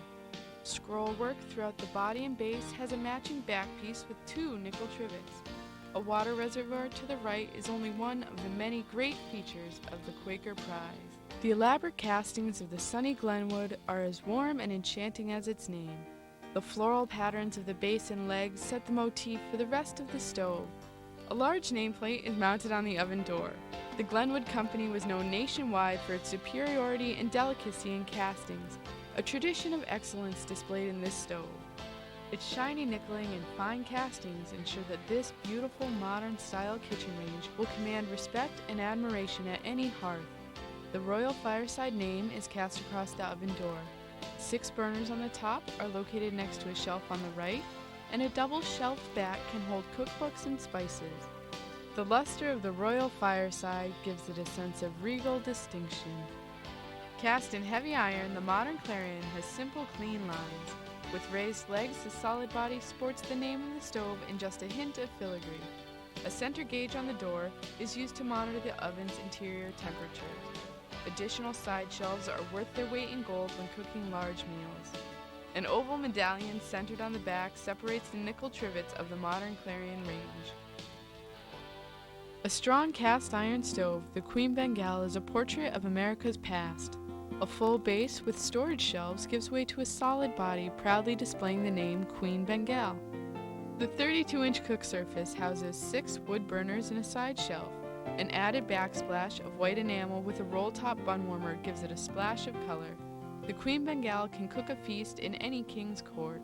Scroll work throughout the body and base has a matching back piece with 2 nickel trivets. A water reservoir to the right is only one of the many great features of the Quaker Prize. The elaborate castings of the sunny Glenwood are as warm and enchanting as its name. The floral patterns of the base and legs set the motif for the rest of the stove. A large nameplate is mounted on the oven door. The Glenwood Company was known nationwide for its superiority and delicacy in castings, a tradition of excellence displayed in this stove. Its shiny nickeling and fine castings ensure that this beautiful modern-style kitchen range will command respect and admiration at any hearth. The Royal Fireside name is cast across the oven door. 6 burners on the top are located next to a shelf on the right, and a double shelf back can hold cookbooks and spices. The luster of the Royal Fireside gives it a sense of regal distinction. Cast in heavy iron, the modern clarion has simple, clean lines. With raised legs, the solid body sports the name of the stove and just a hint of filigree. A center gauge on the door is used to monitor the oven's interior temperature. Additional side shelves are worth their weight in gold when cooking large meals. An oval medallion centered on the back separates the nickel trivets of the modern clarion range. A strong cast iron stove, the Queen Bengal is a portrait of America's past. A full base with storage shelves gives way to a solid body proudly displaying the name Queen Bengal. The 32-inch cook surface houses 6 wood burners and a side shelf. An added backsplash of white enamel with a roll-top bun warmer gives it a splash of color. The Queen Bengal can cook a feast in any king's court.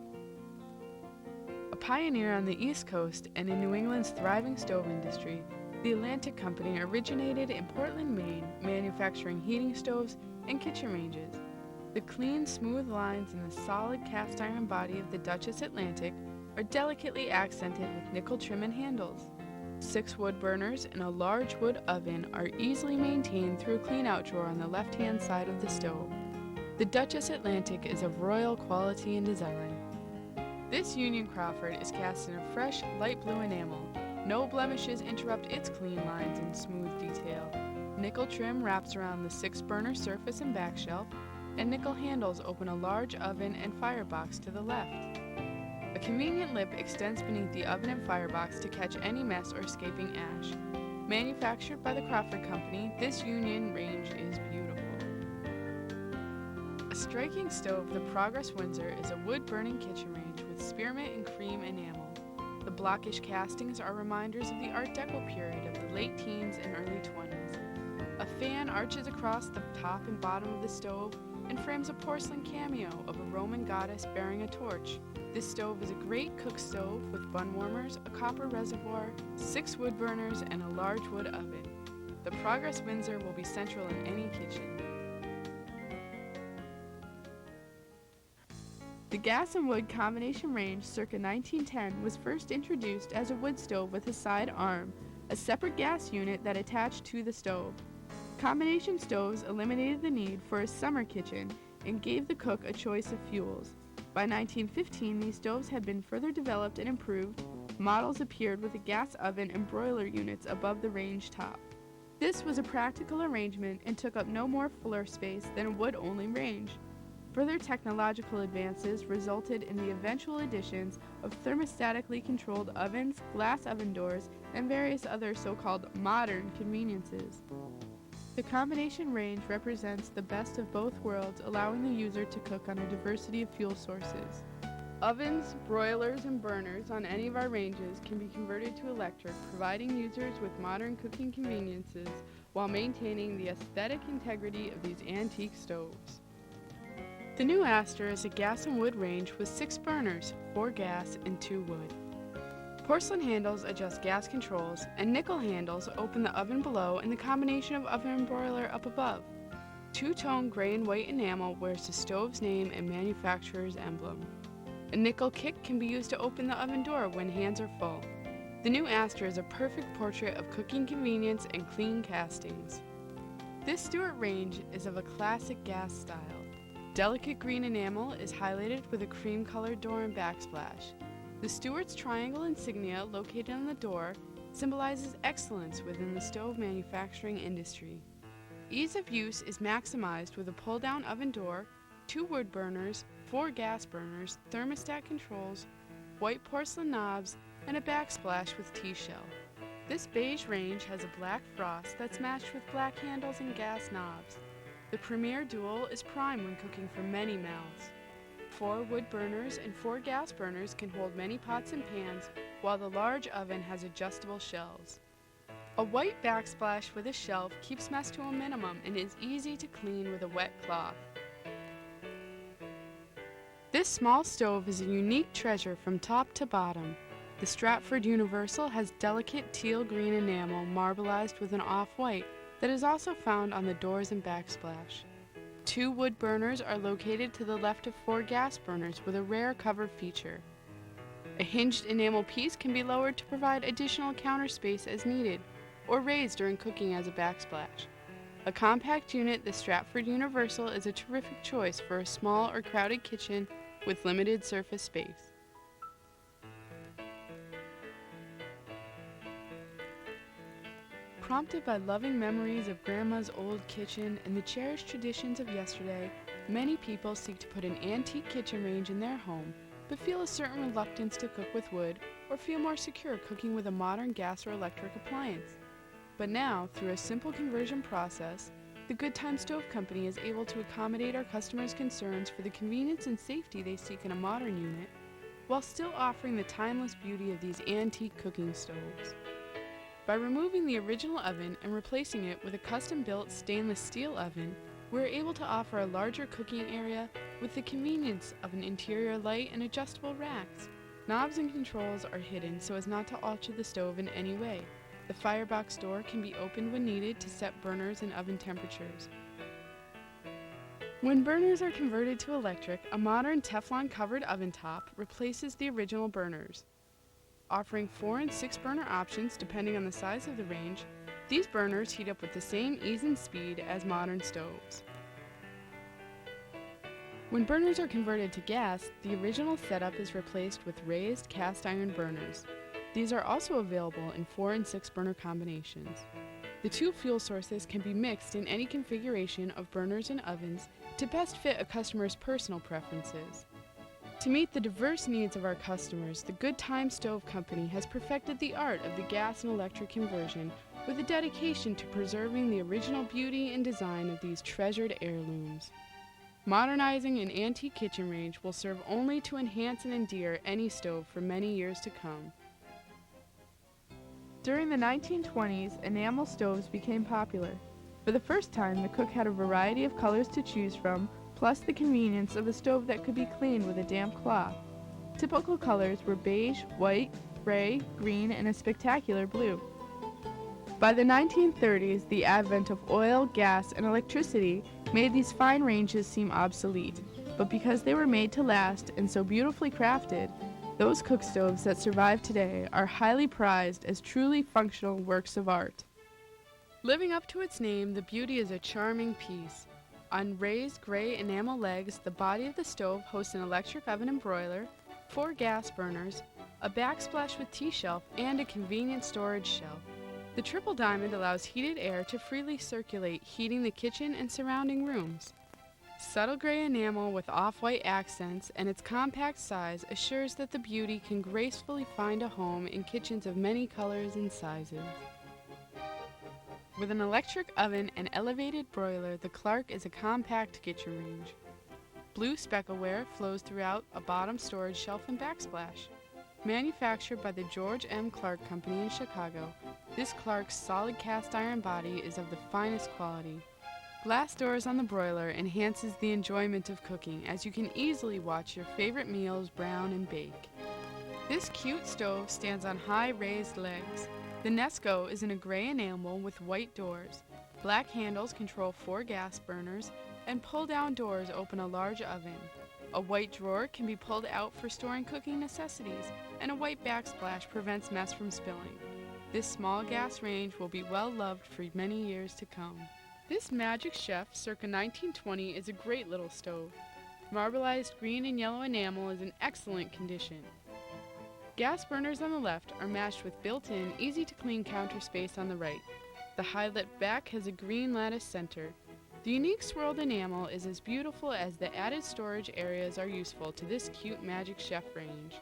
A pioneer on the East Coast and in New England's thriving stove industry, the Atlantic Company originated in Portland, Maine, manufacturing heating stoves and kitchen ranges. The clean, smooth lines in the solid cast iron body of the Duchess Atlantic are delicately accented with nickel trim and handles. 6 wood burners and a large wood oven are easily maintained through a clean-out drawer on the left-hand side of the stove. The Duchess Atlantic is of royal quality and design. This Union Crawford is cast in a fresh, light blue enamel. No blemishes interrupt its clean lines and smooth detail. Nickel trim wraps around the 6-burner surface and back shelf, and nickel handles open a large oven and firebox to the left. A convenient lip extends beneath the oven and firebox to catch any mess or escaping ash. Manufactured by the Crawford Company, this Union range is beautiful. A striking stove, the Progress Windsor, is a wood-burning kitchen range with spearmint and cream enamel. The blockish castings are reminders of the Art Deco period of the late teens and early 20s. A fan arches across the top and bottom of the stove and frames a porcelain cameo of a Roman goddess bearing a torch. This stove is a great cook stove with bun warmers, a copper reservoir, 6 wood burners, and a large wood oven. The Progress Windsor will be central in any kitchen. The gas and wood combination range circa 1910 was first introduced as a wood stove with a side arm, a separate gas unit that attached to the stove. Combination stoves eliminated the need for a summer kitchen and gave the cook a choice of fuels. By 1915, these stoves had been further developed and improved. Models appeared with a gas oven and broiler units above the range top. This was a practical arrangement and took up no more floor space than a wood-only range. Further technological advances resulted in the eventual additions of thermostatically controlled ovens, glass oven doors, and various other so-called modern conveniences. The combination range represents the best of both worlds, allowing the user to cook on a diversity of fuel sources. Ovens, broilers, and burners on any of our ranges can be converted to electric, providing users with modern cooking conveniences while maintaining the aesthetic integrity of these antique stoves. The new Astor is a gas and wood range with 6 burners, 4 gas and 2 wood. Porcelain handles adjust gas controls, and nickel handles open the oven below and the combination of oven and broiler up above. 2-tone gray and white enamel wears the stove's name and manufacturer's emblem. A nickel kick can be used to open the oven door when hands are full. The new Astor is a perfect portrait of cooking convenience and clean castings. This Stewart range is of a classic gas style. Delicate green enamel is highlighted with a cream-colored door and backsplash. The Stewart's triangle insignia located on the door symbolizes excellence within the stove manufacturing industry. Ease of use is maximized with a pull-down oven door, 2 wood burners, 4 gas burners, thermostat controls, white porcelain knobs, and a backsplash with T-shell. This beige range has a black frost that's matched with black handles and gas knobs. The Premier Dual is prime when cooking for many mouths. 4 wood burners and 4 gas burners can hold many pots and pans, while the large oven has adjustable shelves. A white backsplash with a shelf keeps mess to a minimum and is easy to clean with a wet cloth. This small stove is a unique treasure from top to bottom. The Stratford Universal has delicate teal green enamel marbleized with an off-white that is also found on the doors and backsplash. 2 wood burners are located to the left of 4 gas burners with a rare cover feature. A hinged enamel piece can be lowered to provide additional counter space as needed, or raised during cooking as a backsplash. A compact unit, the Stratford Universal is a terrific choice for a small or crowded kitchen with limited surface space. Prompted by loving memories of Grandma's old kitchen and the cherished traditions of yesterday, many people seek to put an antique kitchen range in their home, but feel a certain reluctance to cook with wood or feel more secure cooking with a modern gas or electric appliance. But now, through a simple conversion process, the Good Time Stove Company is able to accommodate our customers' concerns for the convenience and safety they seek in a modern unit, while still offering the timeless beauty of these antique cooking stoves. By removing the original oven and replacing it with a custom-built stainless steel oven, we're able to offer a larger cooking area with the convenience of an interior light and adjustable racks. Knobs and controls are hidden so as not to alter the stove in any way. The firebox door can be opened when needed to set burners and oven temperatures. When burners are converted to electric, a modern Teflon-covered oven top replaces the original burners. Offering 4 and 6 burner options depending on the size of the range, these burners heat up with the same ease and speed as modern stoves. When burners are converted to gas, the original setup is replaced with raised cast iron burners. These are also available in 4 and 6 burner combinations. The two fuel sources can be mixed in any configuration of burners and ovens to best fit a customer's personal preferences. To meet the diverse needs of our customers, the Good Time Stove Company has perfected the art of the gas and electric conversion with a dedication to preserving the original beauty and design of these treasured heirlooms. Modernizing an antique kitchen range will serve only to enhance and endear any stove for many years to come. During the 1920s, enamel stoves became popular. For the first time, the cook had a variety of colors to choose from, plus the convenience of a stove that could be cleaned with a damp cloth. Typical colors were beige, white, gray, green, and a spectacular blue. By the 1930s, the advent of oil, gas, and electricity made these fine ranges seem obsolete, but because they were made to last and so beautifully crafted, those cook stoves that survive today are highly prized as truly functional works of art. Living up to its name, the beauty is a charming piece. On raised gray enamel legs, the body of the stove hosts an electric oven and broiler, 4 gas burners, a backsplash with T-shelf, and a convenient storage shelf. The triple diamond allows heated air to freely circulate, heating the kitchen and surrounding rooms. Subtle gray enamel with off-white accents and its compact size assures that the beauty can gracefully find a home in kitchens of many colors and sizes. With an electric oven and elevated broiler, the Clark is a compact kitchen range. Blue speckleware flows throughout a bottom storage shelf and backsplash. Manufactured by the George M. Clark Company in Chicago, this Clark's solid cast iron body is of the finest quality. Glass doors on the broiler enhances the enjoyment of cooking as you can easily watch your favorite meals brown and bake. This cute stove stands on high raised legs. The Nesco is in a gray enamel with white doors. Black handles control 4 gas burners, and pull-down doors open a large oven. A white drawer can be pulled out for storing cooking necessities, and a white backsplash prevents mess from spilling. This small gas range will be well loved for many years to come. This Magic Chef circa 1920 is a great little stove. Marbleized green and yellow enamel is in excellent condition. Gas burners on the left are matched with built-in, easy-to-clean counter space on the right. The high-lit back has a green lattice center. The unique swirled enamel is as beautiful as the added storage areas are useful to this cute Magic Chef range.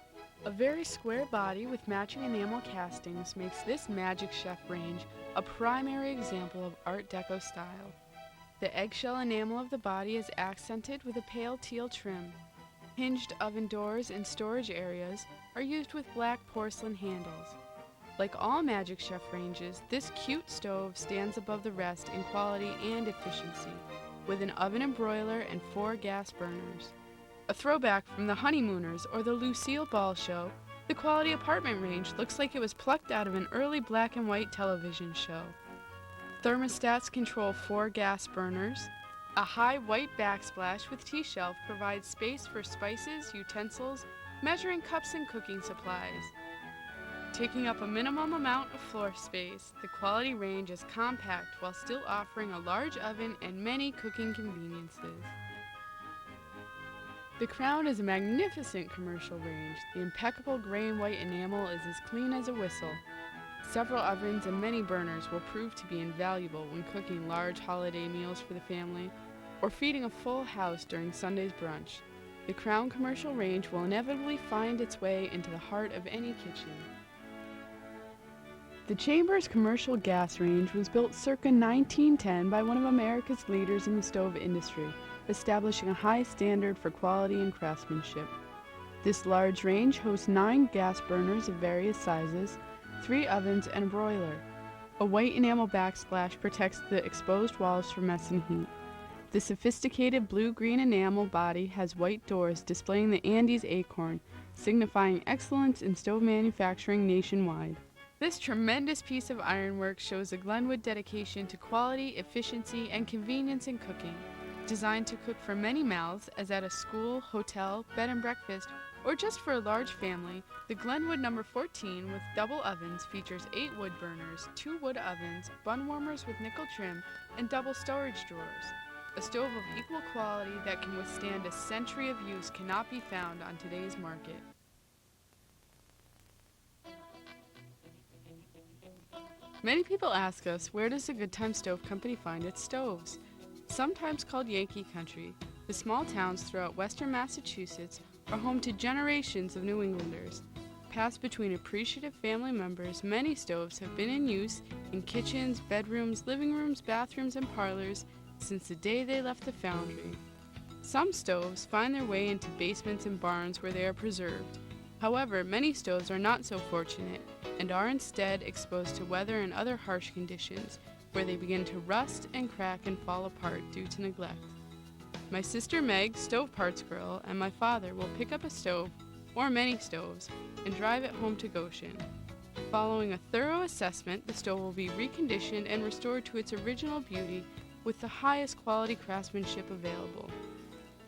A very square body with matching enamel castings makes this Magic Chef range a primary example of Art Deco style. The eggshell enamel of the body is accented with a pale teal trim. Hinged oven doors and storage areas are used with black porcelain handles. Like all Magic Chef ranges, this cute stove stands above the rest in quality and efficiency, with an oven and broiler and 4 gas burners. A throwback from the Honeymooners or the Lucille Ball show, the Quality Apartment range looks like it was plucked out of an early black and white television show. Thermostats control 4 gas burners. A high white backsplash with T-shelf provides space for spices, utensils, measuring cups, and cooking supplies. Taking up a minimum amount of floor space, the quality range is compact while still offering a large oven and many cooking conveniences. The Crown is a magnificent commercial range. The impeccable gray and white enamel is as clean as a whistle. Several ovens and many burners will prove to be invaluable when cooking large holiday meals for the family or feeding a full house during Sunday's brunch. The Crown commercial range will inevitably find its way into the heart of any kitchen. The Chambers commercial gas range was built circa 1910 by one of America's leaders in the stove industry, establishing a high standard for quality and craftsmanship. This large range hosts 9 gas burners of various sizes, 3 ovens, and a broiler. A white enamel backsplash protects the exposed walls from mess and heat. The sophisticated blue-green enamel body has white doors displaying the Andes acorn, signifying excellence in stove manufacturing nationwide. This tremendous piece of ironwork shows a Glenwood dedication to quality, efficiency, and convenience in cooking. Designed to cook for many mouths, as at a school, hotel, bed and breakfast, or just for a large family, the Glenwood No. 14 with double ovens features 8 wood burners, 2 wood ovens, bun warmers with nickel trim, and double storage drawers. A stove of equal quality that can withstand a century of use cannot be found on today's market. Many people ask us, where does the Good Time Stove Company find its stoves? Sometimes called Yankee Country, the small towns throughout western Massachusetts are home to generations of New Englanders. Passed between appreciative family members, many stoves have been in use in kitchens, bedrooms, living rooms, bathrooms, and parlors since the day they left the foundry. Some stoves find their way into basements and barns where they are preserved. However, many stoves are not so fortunate and are instead exposed to weather and other harsh conditions, where they begin to rust and crack and fall apart due to neglect. My sister Meg, Stove Parts Girl, and my father will pick up a stove, or many stoves, and drive it home to Goshen. Following a thorough assessment, the stove will be reconditioned and restored to its original beauty with the highest quality craftsmanship available.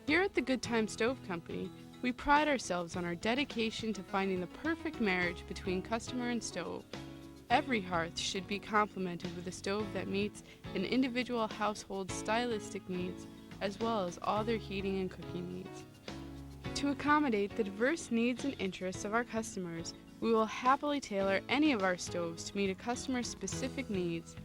Here at the Good Time Stove Company, we pride ourselves on our dedication to finding the perfect marriage between customer and stove. Every hearth should be complemented with a stove that meets an individual household's stylistic needs, as well as all their heating and cooking needs. To accommodate the diverse needs and interests of our customers, we will happily tailor any of our stoves to meet a customer's specific needs.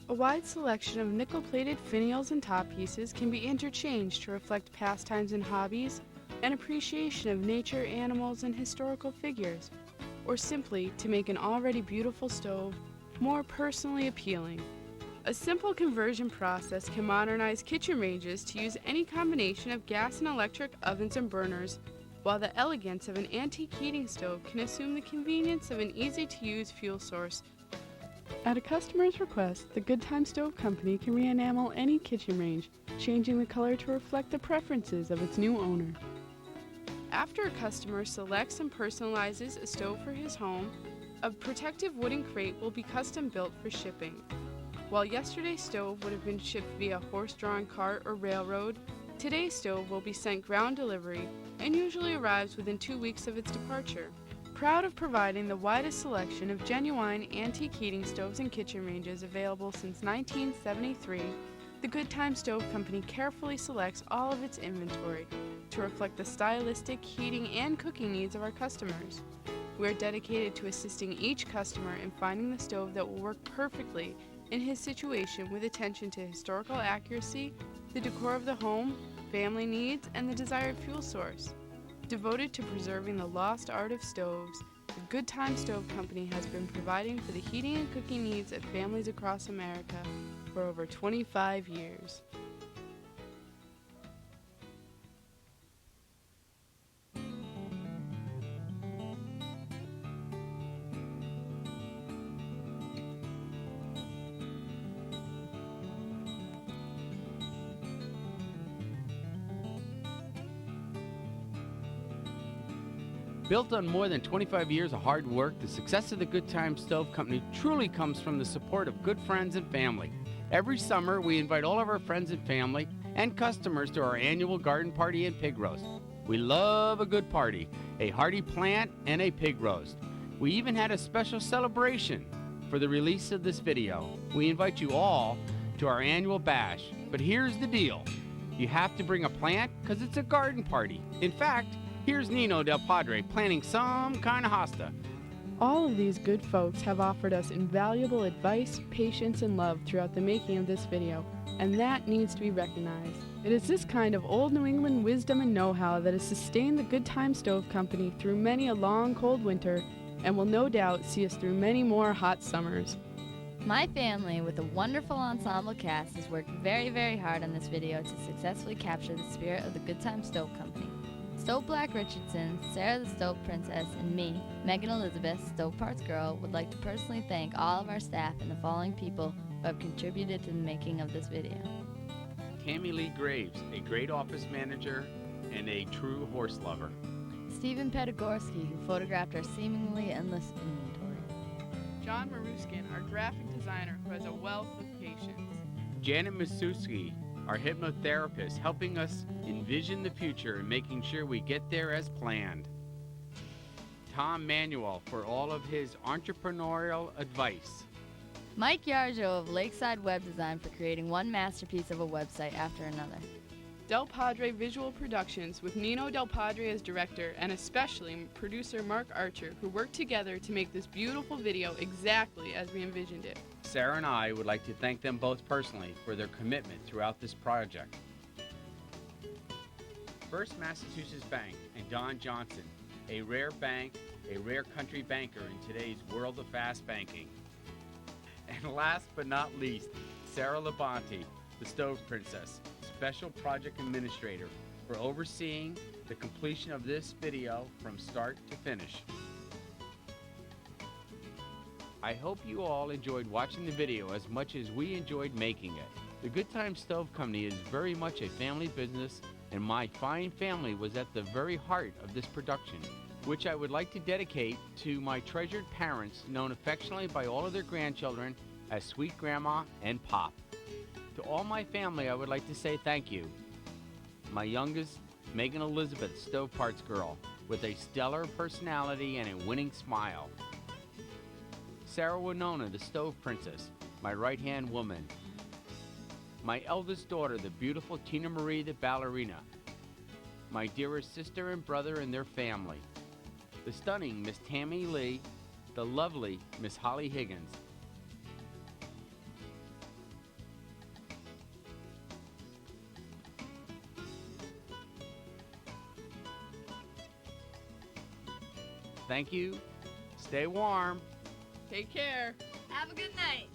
A wide selection of nickel-plated finials and top pieces can be interchanged to reflect pastimes and hobbies, an appreciation of nature, animals, and historical figures, or simply to make an already beautiful stove more personally appealing. A simple conversion process can modernize kitchen ranges to use any combination of gas and electric ovens and burners, while the elegance of an antique heating stove can assume the convenience of an easy-to-use fuel source. At a customer's request, the Good Time Stove Company can re-enamel any kitchen range, changing the color to reflect the preferences of its new owner. After a customer selects and personalizes a stove for his home, a protective wooden crate will be custom built for shipping. While yesterday's stove would have been shipped via horse-drawn cart or railroad, today's stove will be sent ground delivery and usually arrives within 2 weeks of its departure. Proud of providing the widest selection of genuine antique heating stoves and kitchen ranges available since 1973, the Good Time Stove Company carefully selects all of its inventory to reflect the stylistic, heating, and cooking needs of our customers. We are dedicated to assisting each customer in finding the stove that will work perfectly in his situation with attention to historical accuracy, the decor of the home, family needs, and the desired fuel source. Devoted to preserving the lost art of stoves, the Good Time Stove Company has been providing for the heating and cooking needs of families across America for over 25 years. Built on more than 25 years of hard work, the success of the Good Time Stove Company truly comes from the support of good friends and family. Every summer, we invite all of our friends and family and customers to our annual garden party and pig roast. We love a good party, a hearty plant, and a pig roast. We even had a special celebration for the release of this video. We invite you all to our annual bash, but here's the deal. You have to bring a plant because it's a garden party. In fact, here's Nino Del Padre planting some kind of hosta. All of these good folks have offered us invaluable advice, patience, and love throughout the making of this video, and that needs to be recognized. It is this kind of old New England wisdom and know-how that has sustained the Good Time Stove Company through many a long, cold winter and will no doubt see us through many more hot summers. My family, with a wonderful ensemble cast, has worked very, very hard on this video to successfully capture the spirit of the Good Time Stove Company. Stove Black Richardson, Sarah the Stove Princess, and me, Megan Elizabeth, Stove Parts Girl, would like to personally thank all of our staff and the following people who have contributed to the making of this video. Tammy Lee Graves, a great office manager and a true horse lover. Stephen Pedagorski, who photographed our seemingly endless inventory. John Maruskin, our graphic designer who has a wealth of patience. Janet Masuski, our hypnotherapist, helping us envision the future and making sure we get there as planned. Tom Manuel for all of his entrepreneurial advice. Mike Yarjo of Lakeside Web Design for creating one masterpiece of a website after another. Del Padre Visual Productions with Nino Del Padre as director, and especially producer Mark Archer, who worked together to make this beautiful video exactly as we envisioned it. Sarah and I would like to thank them both personally for their commitment throughout this project. First Massachusetts Bank and Don Johnson, a rare bank, a rare country banker in today's world of fast banking. And last but not least, Sarah Labonte, the Stove Princess, Special Project Administrator, for overseeing the completion of this video from start to finish. I hope you all enjoyed watching the video as much as we enjoyed making it. The Good Time Stove Company is very much a family business, and my fine family was at the very heart of this production, which I would like to dedicate to my treasured parents, known affectionately by all of their grandchildren as Sweet Grandma and Pop. To all my family, I would like to say thank you. My youngest, Megan Elizabeth, Stove Parts Girl, with a stellar personality and a winning smile. Sarah Winona, the Stove Princess, my right-hand woman. My eldest daughter, the beautiful Tina Marie, the ballerina. My dearest sister and brother and their family. The stunning Miss Tammy Lee, the lovely Miss Holly Higgins. Thank you. Stay warm. Take care. Have a good night.